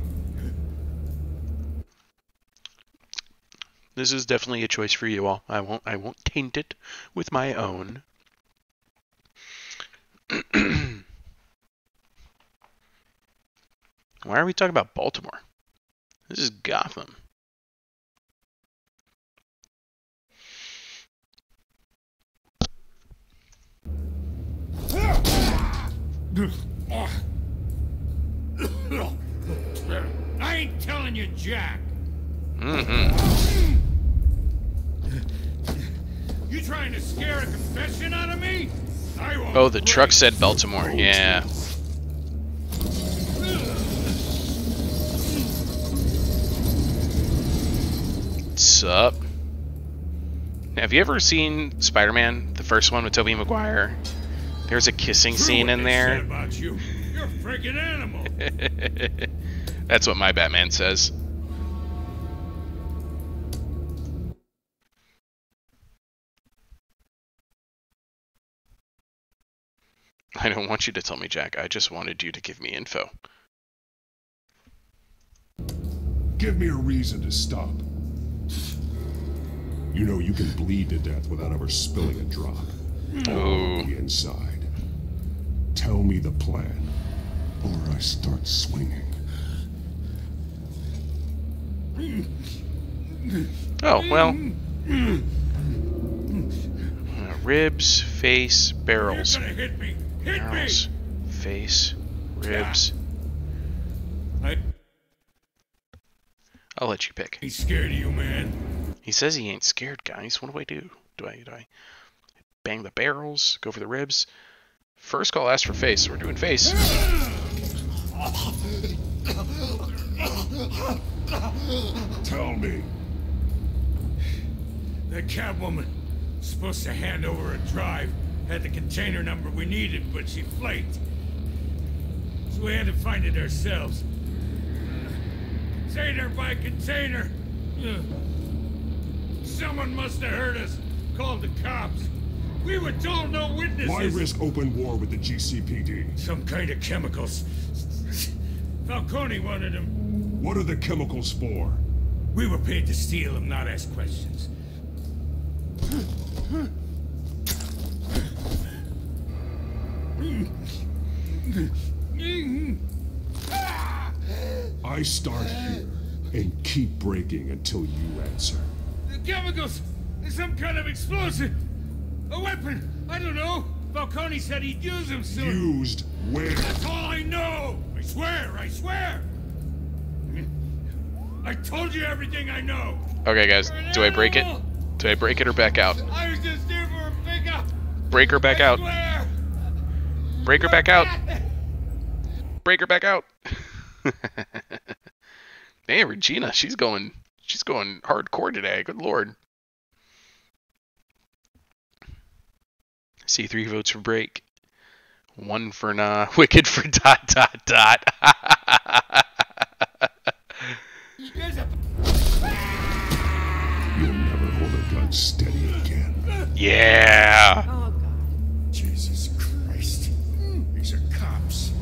This is definitely a choice for you all. I won't taint it with my own. Why are we talking about Baltimore? This is Gotham. I ain't telling you, Jack. You trying to scare a confession out of me? I won't. Oh, the truck said Baltimore. Yeah. up? Have you ever seen Spider-Man, the first one with Tobey Maguire? There's a kissing scene in there. About you. You're a freaking animal. That's what my Batman says. I don't want you to tell me, Jack. I just wanted you to give me info. Give me a reason to stop. You know you can bleed to death without ever spilling a drop. Oh. The inside. Tell me the plan, or I start swinging. Oh, well. Ribs, face, barrels. You're gonna hit me. Hit Barrels, face, ribs. I'll let you pick. He's scared of you, man. He says he ain't scared, guys. What do I do? Do I bang the barrels? Go for the ribs? First call asks for face. We're doing face. Tell me. That Catwoman supposed to hand over a drive. Had the container number we needed, but she flaked. So we had to find it ourselves. Container by container. Someone must have heard us. Called the cops. We were told no witnesses. Why risk open war with the GCPD? Some kind of chemicals. Falcone wanted them. What are the chemicals for? We were paid to steal them, not ask questions. I start here and keep breaking until you answer. The chemicals! Some kind of explosive! A weapon! I don't know! Falcone said he'd use them soon! Used where? That's all I know! I swear! I swear! I told you everything I know! Okay, guys. Do I break it? Do I break it or back out? I was just here for a pickup! Break her back out. Swear. Break her back out. Break her back out. Hey, Regina, she's going hardcore today. Good lord. See 3 votes for break. 1 for nah. Wicked for ... You'll never hold a gun steady again. Yeah. Oh, God. Jesus Christ. These are cops.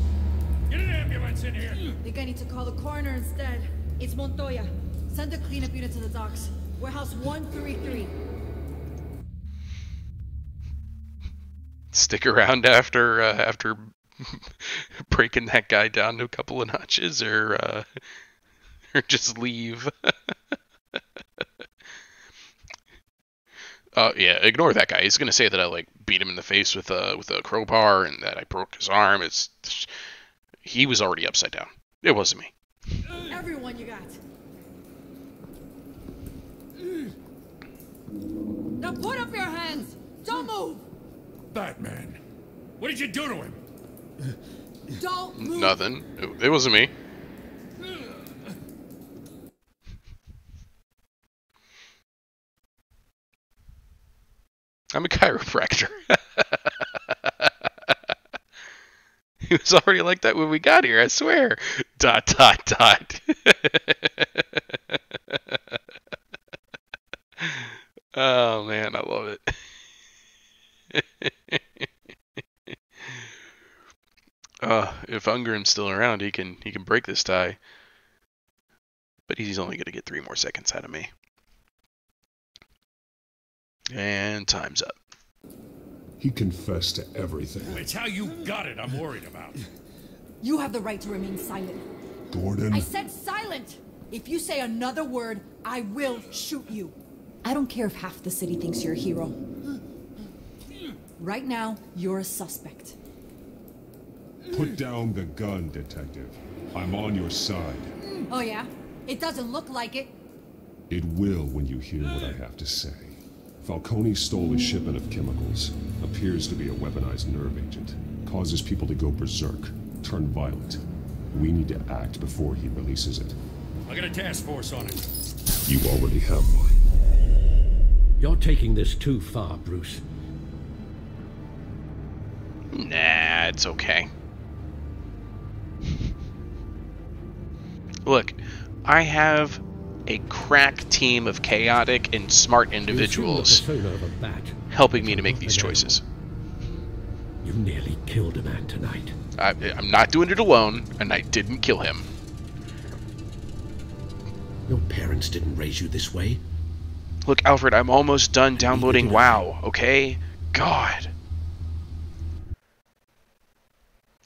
Get an ambulance in here. I think I need to call the coroner instead. It's Montoya. Send the cleanup unit to the docks. Warehouse 133. Stick around after breaking that guy down to a couple of notches, or just leave. Yeah, ignore that guy. He's gonna say that I like beat him in the face with a crowbar and that I broke his arm. He was already upside down. It wasn't me. Everyone you got. Now put up your hands. Don't move. Batman. What did you do to him? Don't move. Nothing. It wasn't me. I'm a chiropractor. He was already like that when we got here, I swear. ... Oh man, I love it. If Ungrim's still around, he can break this tie. But he's only going to get 3 more seconds out of me. And time's up. He confessed to everything. It's how you got it I'm worried about. You have the right to remain silent. Gordon. I said silent! If you say another word, I will shoot you. I don't care if half the city thinks you're a hero. Right now, you're a suspect. Put down the gun, detective. I'm on your side. Oh yeah? It doesn't look like it. It will when you hear what I have to say. Falcone stole a shipment of chemicals. Appears to be a weaponized nerve agent. Causes people to go berserk, turn violent. We need to act before he releases it. I got a task force on it. You already have one. You're taking this too far, Bruce. Nah, it's okay. Look, I have a crack team of chaotic and smart individuals helping me to make these choices. You nearly killed a man tonight. I'm not doing it alone, and I didn't kill him. Your parents didn't raise you this way. Look, Alfred, I'm almost done downloading WoW, okay? God.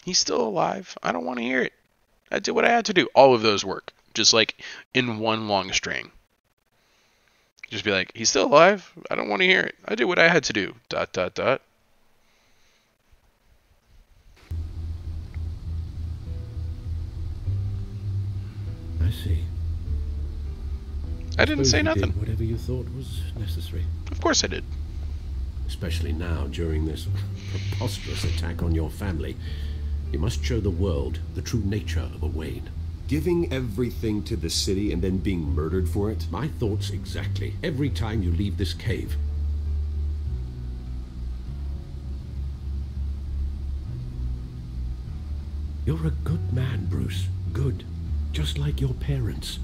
He's still alive. I don't want to hear it. I did what I had to do. All of those work. Just like in one long string. Just be like, he's still alive? I don't want to hear it. I did what I had to do. ... I see. I didn't say nothing. You did whatever you thought was necessary. Of course I did. Especially now, during this preposterous attack on your family. You must show the world the true nature of a Wayne. Giving everything to the city and then being murdered for it? My thoughts exactly. Every time you leave this cave. You're a good man, Bruce. Good. Just like your parents.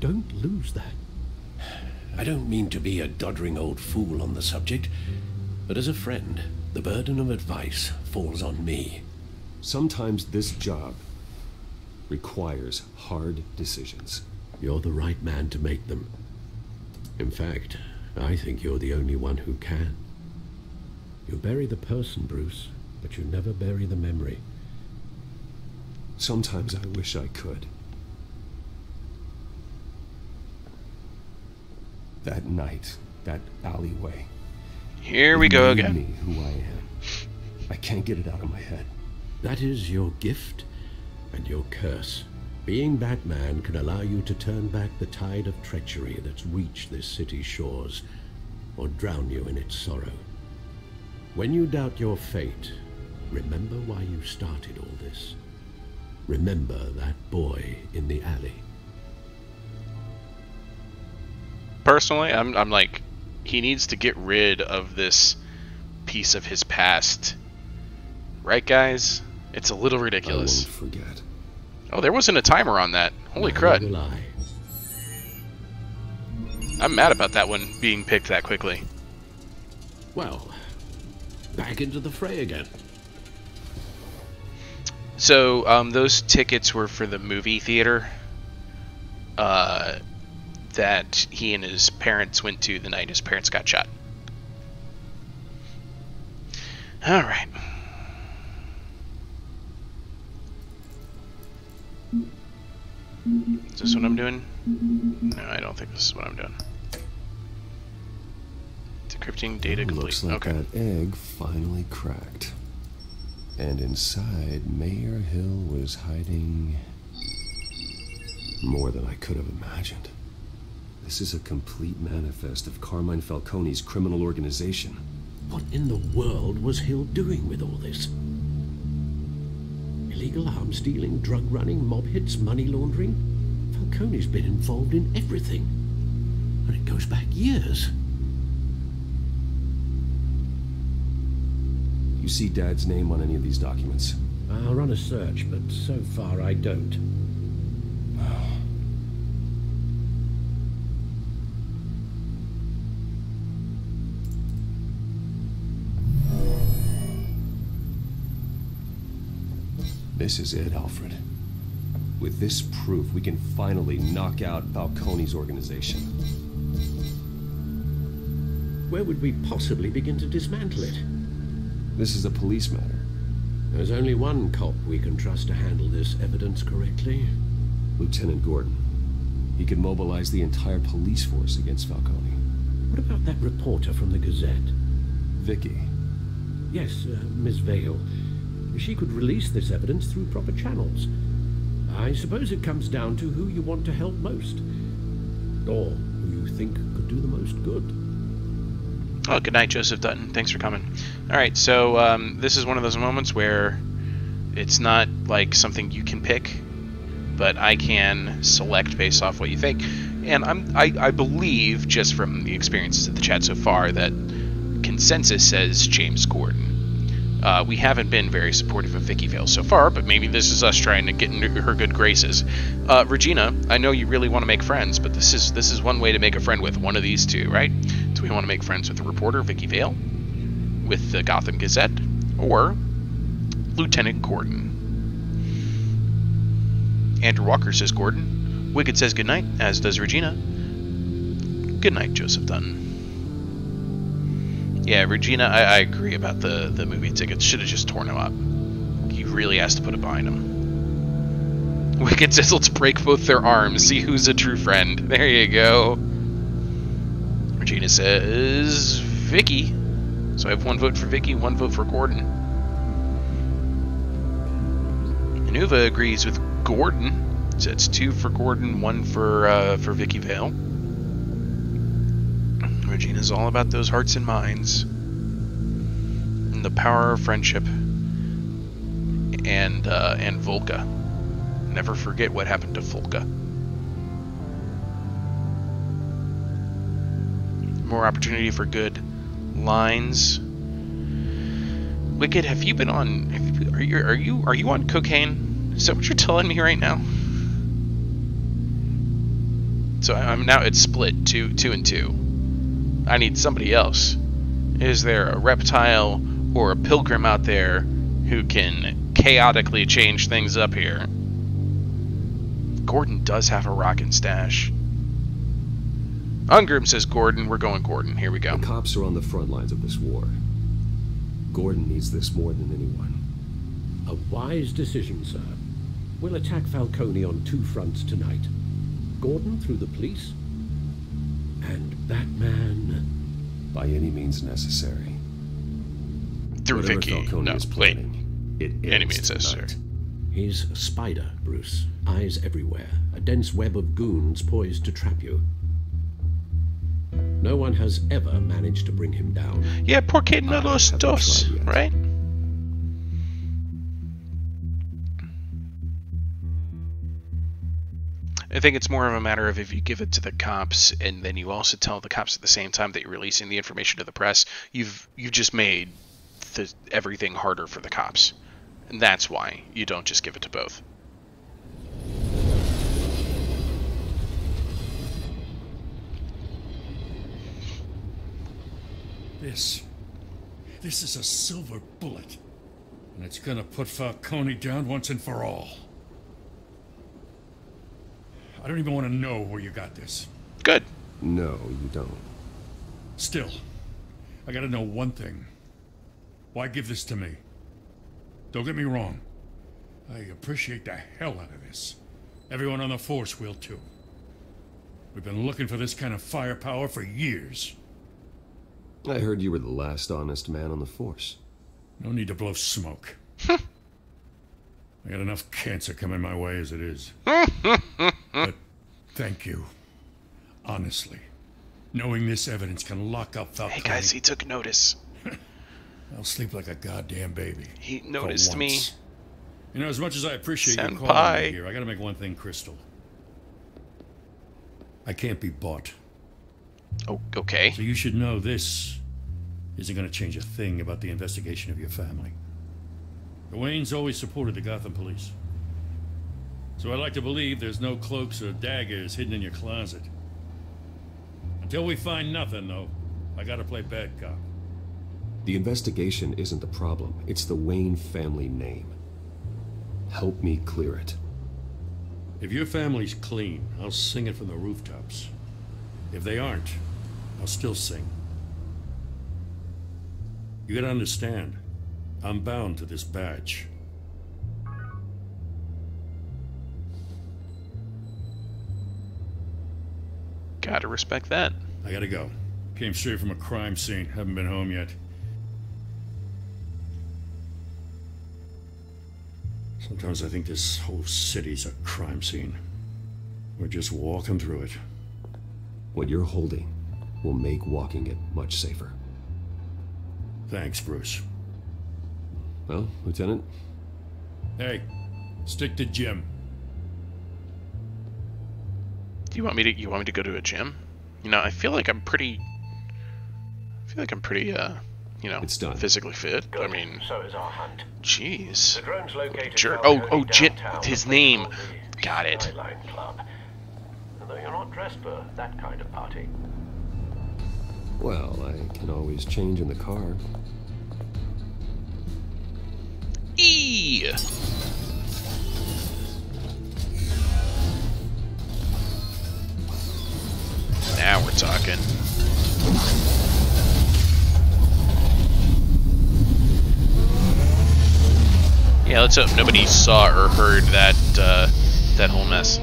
Don't lose that. I don't mean to be a doddering old fool on the subject, but as a friend, the burden of advice falls on me. Sometimes this job requires hard decisions. You're the right man to make them. In fact, I think you're the only one who can. You bury the person, Bruce, but you never bury the memory. Sometimes I wish I could. That night, that alleyway. Here we go again. Me who I am. I can't get it out of my head. That is your gift and your curse. Being Batman can allow you to turn back the tide of treachery that's reached this city's shores, or drown you in its sorrow. When you doubt your fate, remember why you started all this. Remember that boy in the alley. Personally, I'm like, he needs to get rid of this piece of his past. Right, guys? It's a little ridiculous. I won't forget. Oh, there wasn't a timer on that. Holy crud. I'm mad about that one being picked that quickly. Well, back into the fray again. So, those tickets were for the movie theater that he and his parents went to the night his parents got shot. Alright. Is this what I'm doing? No, I don't think this is what I'm doing. Decrypting data complete. Looks like okay. That egg finally cracked. And inside, Mayor Hill was hiding more than I could have imagined. This is a complete manifest of Carmine Falcone's criminal organization. What in the world was Hill doing with all this? Illegal arms dealing, drug running, mob hits, money laundering? Falcone's been involved in everything. And it goes back years. You see Dad's name on any of these documents? I'll run a search, but so far I don't. This is it, Alfred. With this proof, we can finally knock out Falcone's organization. Where would we possibly begin to dismantle it? This is a police matter. There's only one cop we can trust to handle this evidence correctly. Lieutenant Gordon. He could mobilize the entire police force against Falcone. What about that reporter from the Gazette? Vicky. Yes, Miss Vale. She could release this evidence through proper channels. I suppose it comes down to who you want to help most. Or who you think could do the most good. Oh, good night, Joseph Dutton. Thanks for coming. Alright, so this is one of those moments where it's not like something you can pick, but I can select based off what you think. And I believe, just from the experiences of the chat so far, that consensus says James Gordon. We haven't been very supportive of Vicky Vale so far, but maybe this is us trying to get into her good graces. Regina, I know you really want to make friends, but this is one way to make a friend with one of these two, right? Do we want to make friends with the reporter, Vicky Vale, with the Gotham Gazette, or Lieutenant Gordon? Andrew Walker says Gordon. Wicked says goodnight, as does Regina. Good night, Joseph Dunn. Yeah, Regina, I agree about the movie tickets. Should have just torn them up. He really has to put it behind him. Wicked says let's break both their arms, see who's a true friend. There you go. Regina says Vicky. So I have one vote for Vicky, one vote for Gordon. Anuva agrees with Gordon. So it's 2 for Gordon, 1 for Vicky Vale. Regina's all about those hearts and minds, and the power of friendship, and Volka. Never forget what happened to Volka. More opportunity for good lines. Wicked, have you been on? Are you on cocaine? Is that what you're telling me right now? So I'm now it's split 2 and 2. I need somebody else. Is there a reptile or a pilgrim out there who can chaotically change things up here? Gordon does have a rockin' stash. Ungrim says Gordon. We're going Gordon. Here we go. The cops are on the front lines of this war. Gordon needs this more than anyone. A wise decision, sir. We'll attack Falcone on 2 fronts tonight. Gordon through the police, and Batman by any means necessary. Through Whatever Vicky. Falcone No, is planning, it any ends means necessary. tonight. He's a spider, Bruce. Eyes everywhere. A dense web of goons poised to trap you. No one has ever managed to bring him down. Yeah, porque no los dos, right? I think it's more of a matter of if you give it to the cops and then you also tell the cops at the same time that you're releasing the information to the press, you've just made everything harder for the cops. And that's why you don't just give it to both. This is a silver bullet. And it's gonna put Falcone down once and for all. I don't even want to know where you got this. Good. No, you don't. Still, I gotta know one thing. Why give this to me? Don't get me wrong. I appreciate the hell out of this. Everyone on the force will too. We've been looking for this kind of firepower for years. I heard you were the last honest man on the force. No need to blow smoke. I got enough cancer coming my way as it is. But thank you. Honestly. Knowing this evidence can lock up Falcone. Hey guys, he took notice. I'll sleep like a goddamn baby. He noticed me. You know, as much as I appreciate you Senpai. calling me here, I gotta make one thing crystal. I can't be bought. Oh, okay. So you should know this isn't gonna change a thing about the investigation of your family. The Waynes always supported the Gotham police. So I'd like to believe there's no cloaks or daggers hidden in your closet. Until we find nothing, though, I gotta play bad cop. The investigation isn't the problem. It's the Wayne family name. Help me clear it. If your family's clean, I'll sing it from the rooftops. If they aren't, I'll still sing. You gotta understand, I'm bound to this badge. Gotta respect that. I gotta go. Came straight from a crime scene. Haven't been home yet. Sometimes I think this whole city's a crime scene. We're just walking through it. What you're holding will make walking it much safer. Thanks, Bruce. Well, Lieutenant? Hey, stick to Jim. You want me to go to a gym? You know, I feel like I'm pretty you know, it's done. Physically fit. Good. I mean, So is our hunt. jeez. The drone's located Jerk. Falcone Oh, Jit. downtown, His which name. will be Got it. Skyline Club. Although you're not dressed for that kind of party. Well, I can always change in the car. E. Now we're talking. Yeah, let's hope nobody saw or heard that that whole mess.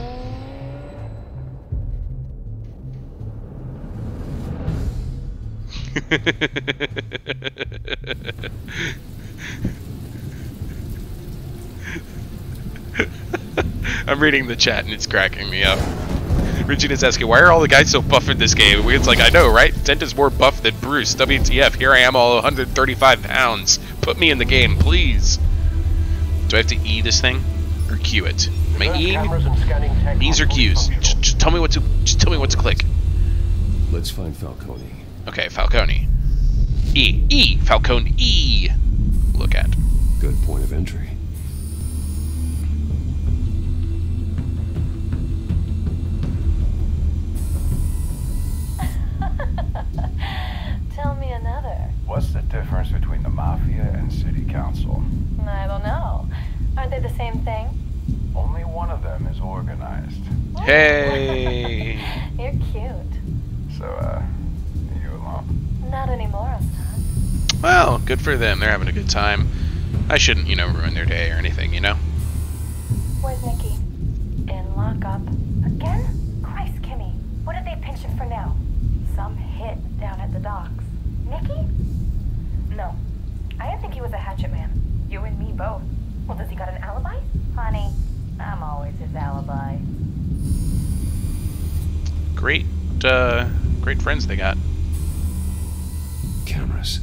I'm reading the chat and it's cracking me up. Regina's asking, why are all the guys so buff in this game? It's like, I know, right? Dent is more buff than Bruce. WTF, here I am all 135 pounds. Put me in the game, please. Do I have to E this thing? Or Q it? Am I E'ing? E's or Q's? Just tell me what to click. Let's find Falcone. Okay, Falcone. E. Falcone E. Look at. Good point of entry. Tell me another. What's the difference between the Mafia and City Council? I don't know. Aren't they the same thing? Only one of them is organized. Hey! You're cute. So, you alone? Not anymore, I'm not. Well, good for them. They're having a good time. I shouldn't, you know, ruin their day or anything, you know? Where's Nikki? In lockup. Again? Christ, Kimmy. What did they pinch him for now? Some hit down at the docks. Nikki? No. I didn't think he was a hatchet man. You and me both. Well, does he got an alibi? Honey, I'm always his alibi. Great, great friends they got. Cameras.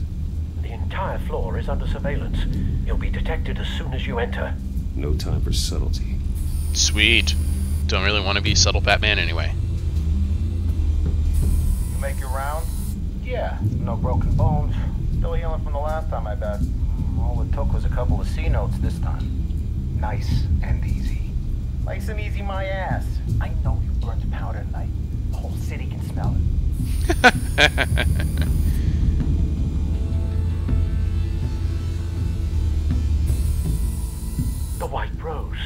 The entire floor is under surveillance. You'll be detected as soon as you enter. No time for subtlety. Sweet. Don't really want to be subtle Batman anyway. You make your round? Yeah, no broken bones. Still healing from the last time, I bet. All it took was a couple of C notes this time. Nice and easy. Nice and easy, my ass. I know you burnt powder tonight. The whole city can smell it. The White Rose.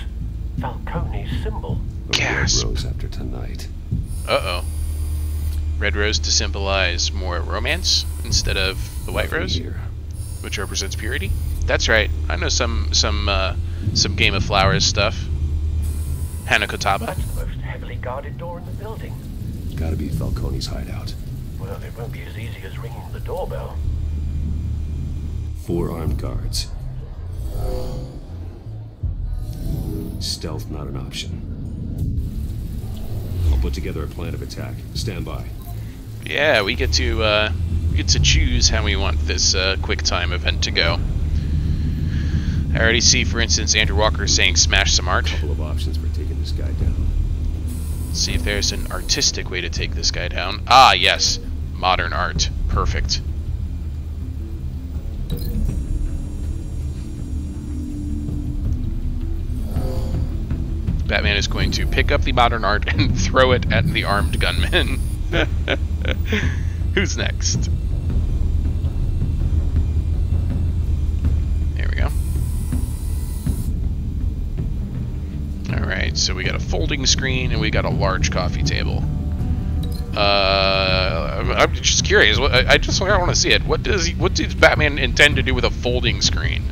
Falcone's symbol. The Red Rose after tonight. Uh-oh. Red Rose to symbolize more romance instead of the White Rose, which represents purity. That's right. I know some Game of Flowers stuff. Hanakotaba. That's the most heavily guarded door in the building. Gotta be Falcone's hideout. Well, it won't be as easy as ringing the doorbell. 4 armed guards. Stealth not an option. I'll put together a plan of attack. Stand by. Yeah, we get to choose how we want this quick time event to go. I already see, for instance, Andrew Walker saying smash some art. Couple of options for taking this guy down. Let's see if there's an artistic way to take this guy down. Ah, yes. Modern art. Perfect. Batman is going to pick up the modern art and throw it at the armed gunman. Who's next? There we go. Alright, so we got a folding screen and we got a large coffee table. I'm just curious. I want to see it. What does Batman intend to do with a folding screen?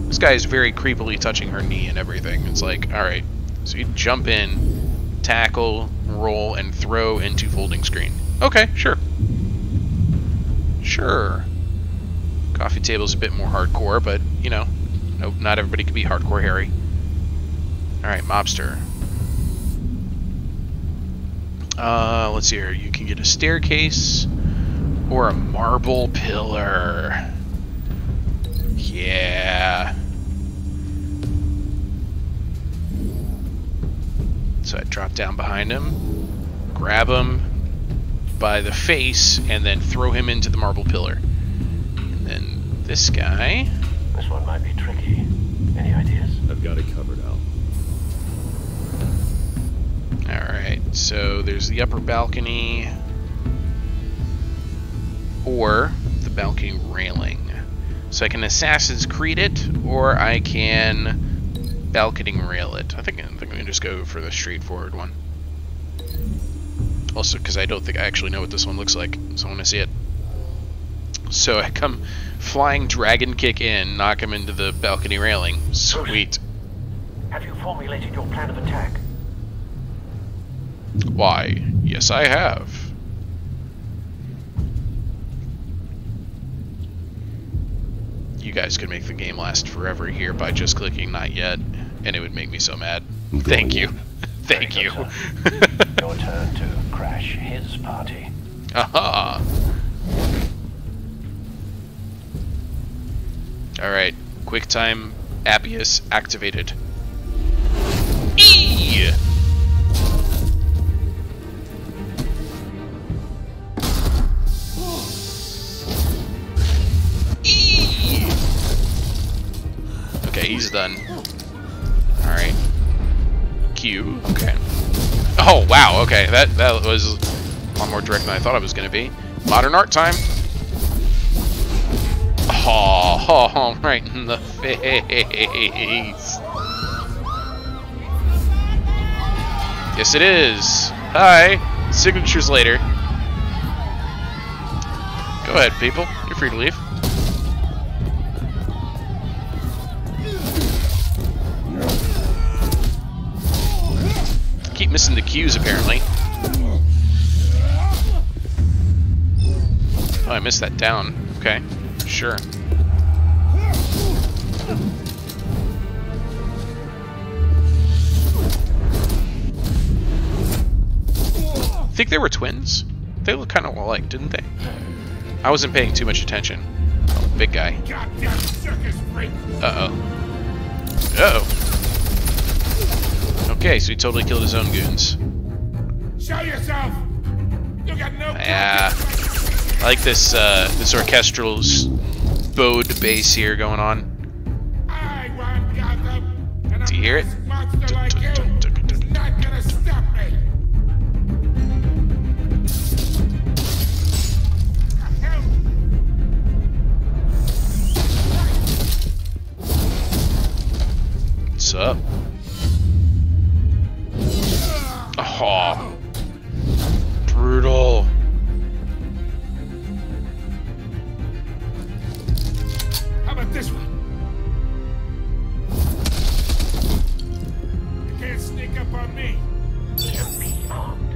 This guy is very creepily touching her knee and everything. It's like, alright, so you jump in, tackle, roll, and throw into folding screen. Okay, sure. Sure. Coffee table's a bit more hardcore, but, you know, nope, not everybody can be hardcore Harry. Alright, mobster. Let's see here. You can get a staircase or a marble pillar. Yeah. So I drop down behind him, grab him by the face, and then throw him into the marble pillar. And then this guy... This one might be tricky. Any ideas? I've got it covered, Al. Alright, so there's the upper balcony, or the balcony railing. So I can Assassin's Creed it, or I can balcony rail it. I think I'm going to just go for the straightforward one. Also, because I don't think I actually know what this one looks like, so I want to see it. So I come flying dragon kick in, knock him into the balcony railing. Sweet. Have you formulated your plan of attack? Why, yes I have. You guys could make the game last forever here by just clicking not yet, and it would make me so mad. Thank you. Thank you. Your turn to crash his party. Aha! Alright, QuickTime Appius activated. E! Okay, he's done. Alright. Q. Okay. Oh, wow, okay. That was a lot more direct than I thought it was going to be. Modern art time. Oh, right in the face. Yes, it is. Hi. Signatures later. Go ahead, people. You're free to leave. Keep missing the cues, apparently. Oh, I missed that down. Okay, sure. I think they were twins. They look kind of alike, didn't they? I wasn't paying too much attention. Oh, big guy. Uh-oh. Uh-oh. Okay, so he totally killed his own goons. Show yourself. You got no. Yeah, I like this this orchestral bowed bass here going on. I want Gotham, and Do you hear it? monster like you is not gonna stop me. What's up? Oh, brutal. How about this one? You can't sneak up on me. Be armed.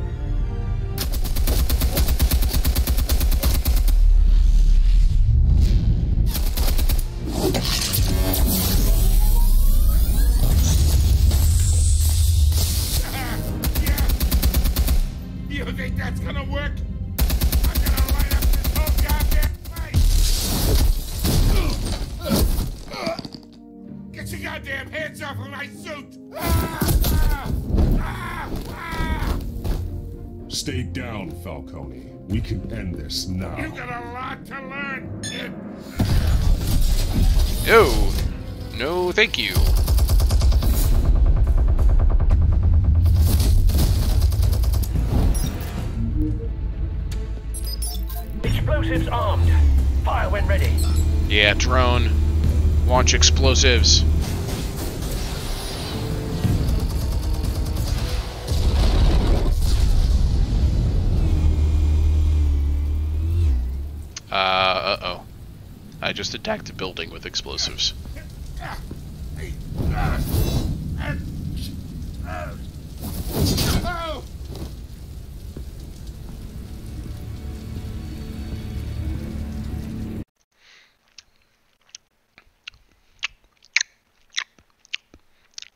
You think that's gonna work? I'm gonna light up this whole goddamn place! Get your goddamn hands off of my suit! Stay down, Falcone. We can end this now. You got a lot to learn, kid. No, no, thank you. Explosives armed. Fire when ready. Yeah, drone. Launch explosives. Uh-oh. I just attacked a building with explosives.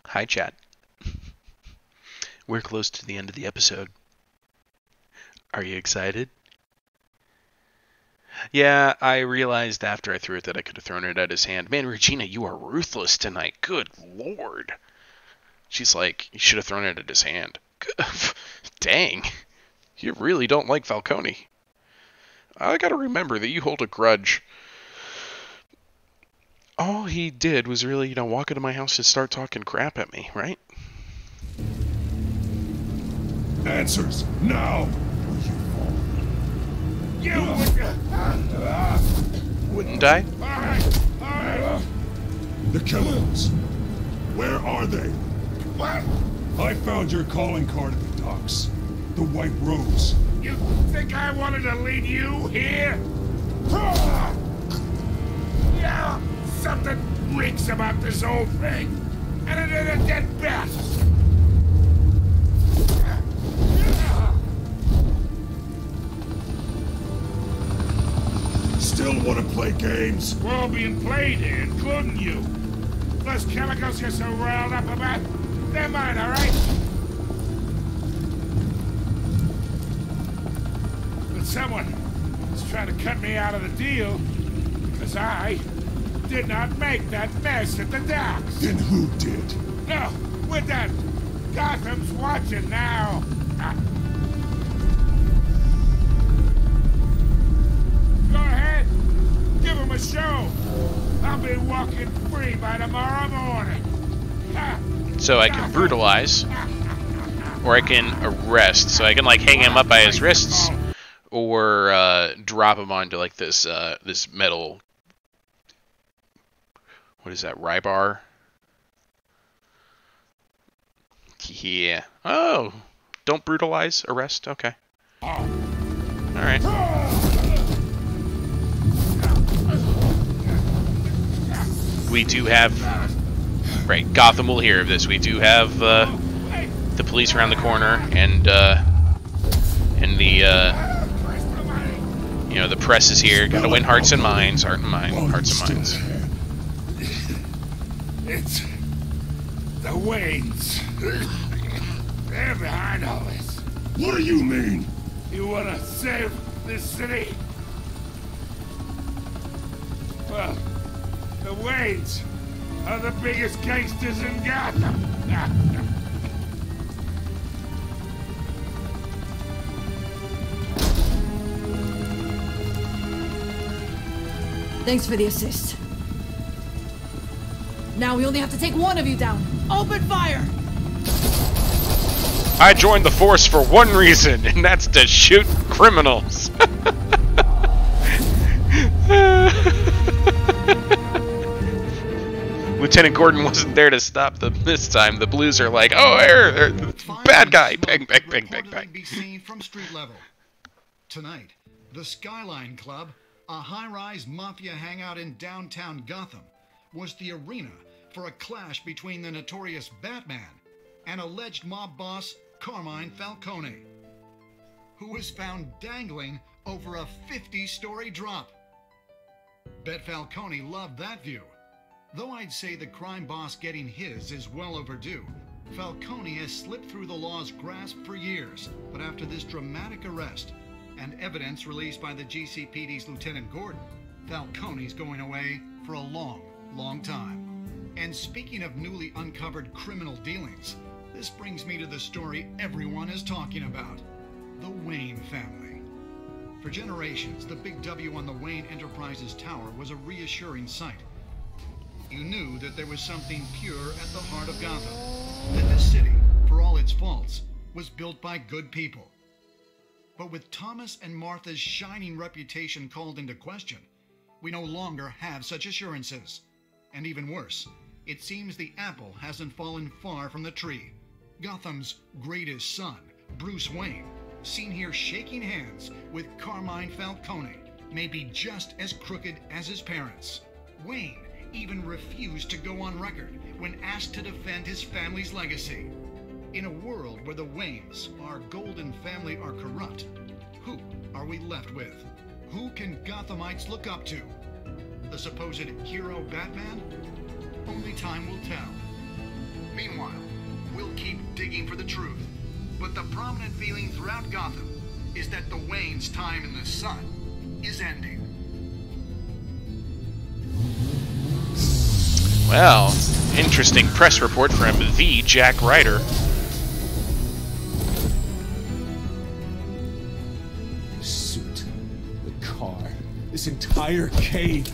Hi, chat. We're close to the end of the episode. Are you excited? Yeah, I realized after I threw it that I could have thrown it at his hand. Man, Regina, you are ruthless tonight. Good lord. She's like, you should have thrown it at his hand. Dang. You really don't like Falcone. I gotta remember that you hold a grudge. All he did was really, walk into my house and start talking crap at me, right? Answers, now! You wouldn't I? The chemicals. Where are they? What? I found your calling card at the docks. The White Rose. You think I wanted to lead you here? Yeah, something reeks about this whole thing. And it is a dead bat. Still want to play games? We're all being played here, including you. Those chemicals you're so riled up about, they're mine, all right? But someone is trying to cut me out of the deal because I did not make that mess at the docks. Then who did? No, we're done. Gotham's watching now. Go ahead. Give him a show. I'll be walking free by tomorrow morning. So I can brutalize, or I can arrest. So I can hang him up by his wrists, or drop him onto this this metal. What is that? Rybar? Yeah. Oh, don't brutalize. Arrest. Okay. All right. We do have, right, Gotham will hear of this. We do have the police around the corner, and the the press is here. Got to win hearts and minds, hearts and minds. It's the Waynes. They're behind all this. What do you mean? You want to save this city? Well, the Waynes are the biggest gangsters in Gotham. Thanks for the assist. Now we only have to take one of you down. Open fire! I joined the force for one reason, and that's to shoot criminals. Lieutenant Gordon wasn't there to stop them this time. The Blues are like, oh, bad guy. Bang, bang, bang, bang, bang. Be seen from street level. Tonight, the Skyline Club, a high-rise mafia hangout in downtown Gotham, was the arena for a clash between the notorious Batman and alleged mob boss Carmine Falcone, who was found dangling over a 50-story drop. Bet Falcone loved that view. Though I'd say the crime boss getting his is well overdue, Falcone has slipped through the law's grasp for years. But after this dramatic arrest and evidence released by the GCPD's Lieutenant Gordon, Falcone's going away for a long, long time. And speaking of newly uncovered criminal dealings, this brings me to the story everyone is talking about: the Wayne family. For generations, the big W on the Wayne Enterprises Tower was a reassuring sight. You knew that there was something pure at the heart of Gotham, that this city, for all its faults, was built by good people. But with Thomas and Martha's shining reputation called into question, we no longer have such assurances. And even worse, it seems the apple hasn't fallen far from the tree. Gotham's greatest son, Bruce Wayne, seen here shaking hands with Carmine Falcone, may be just as crooked as his parents. Wayne even refused to go on record when asked to defend his family's legacy. In a world where the Waynes, our golden family, are corrupt, who are we left with? Who can Gothamites look up to? The supposed hero Batman? Only time will tell. Meanwhile, we'll keep digging for the truth. But the prominent feeling throughout Gotham is that the Waynes' time in the sun is ending. Well, interesting press report from the Jack Ryder. entire cave.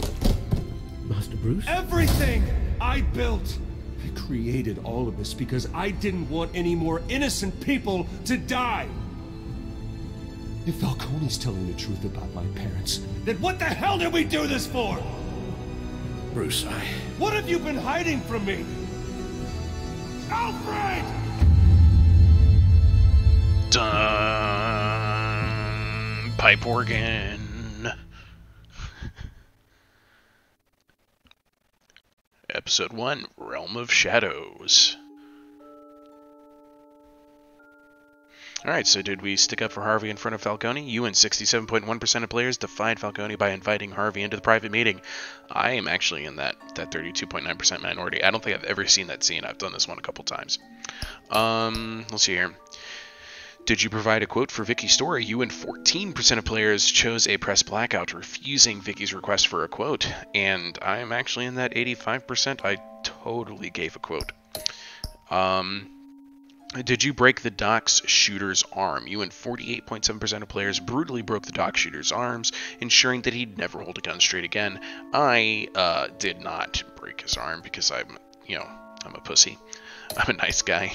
Master Bruce? Everything I built. I created all of this because I didn't want any more innocent people to die. If Falcone's telling the truth about my parents, then what the hell did we do this for? Bruce, What have you been hiding from me? Alfred! Dun, pipe organ. Episode 1, Realm of Shadows. Alright, so did we stick up for Harvey in front of Falcone? You and 67.1% of players defied Falcone by inviting Harvey into the private meeting. I am actually in that 32.9% minority. I don't think I've ever seen that scene. I've done this one a couple times. Let's see here. Did you provide a quote for Vicky's story? You and 14% of players chose a press blackout, refusing Vicky's request for a quote. And I'm actually in that 85%. I totally gave a quote. Did you break the dock's shooter's arm? You and 48.7% of players brutally broke the dock shooter's arms, ensuring that he'd never hold a gun straight again. I did not break his arm because I'm a pussy. I'm a nice guy.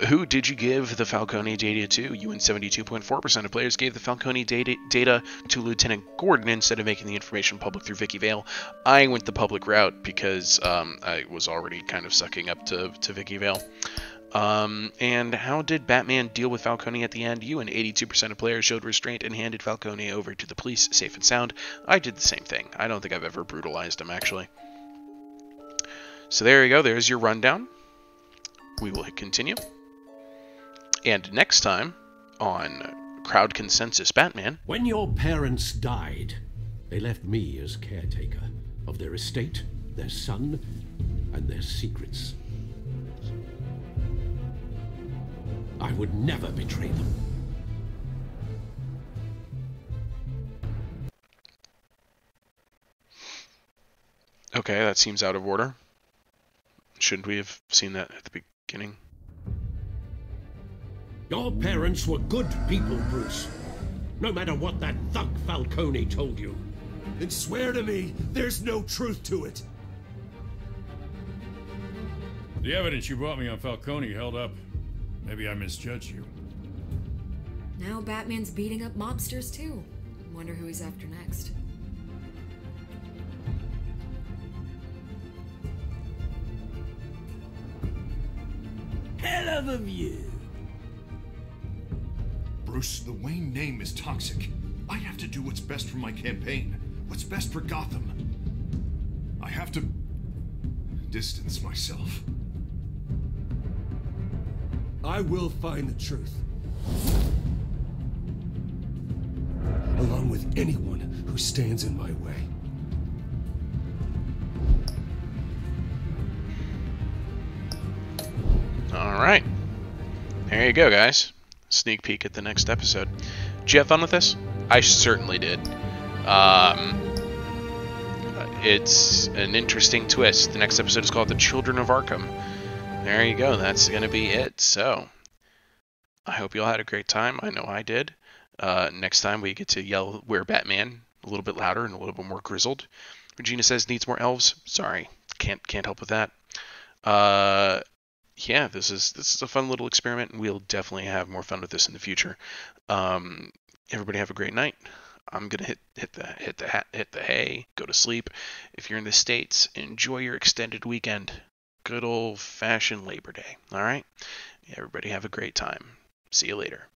Who did you give the Falcone data to? You and 72.4% of players gave the Falcone data to Lieutenant Gordon instead of making the information public through Vicky Vale. I went the public route because I was already kind of sucking up to Vicky Vale. And how did Batman deal with Falcone at the end? You and 82% of players showed restraint and handed Falcone over to the police safe and sound. I did the same thing. I don't think I've ever brutalized him, actually. So there you go. There's your rundown. We will hit continue. And next time on Crowd Consensus Batman... When your parents died, they left me as caretaker of their estate, their son, and their secrets. I would never betray them. Okay, that seems out of order. Shouldn't we have seen that at the beginning? Your parents were good people, Bruce. No matter what that thug Falcone told you. Then swear to me there's no truth to it. The evidence you brought me on Falcone held up. Maybe I misjudged you. Now Batman's beating up mobsters too. Wonder who he's after next. Hell of a view. Bruce, the Wayne name is toxic. I have to do what's best for my campaign. What's best for Gotham. I have to distance myself. I will find the truth. Along with anyone who stands in my way. Alright. There you go, guys. Sneak peek at the next episode. Did you have fun with this? I certainly did. It's an interesting twist. The next episode is called The Children of Arkham. There you go. That's going to be it. So, I hope you all had a great time. I know I did. Next time we get to yell "We're Batman" a little bit louder and a little bit more grizzled. Regina says needs more elves. Sorry, can't help with that. Yeah, this is a fun little experiment, and we'll definitely have more fun with this in the future. Everybody have a great night. I'm gonna hit the hay, go to sleep. If you're in the States, enjoy your extended weekend. Good old-fashioned Labor Day. All right. Everybody have a great time. See you later.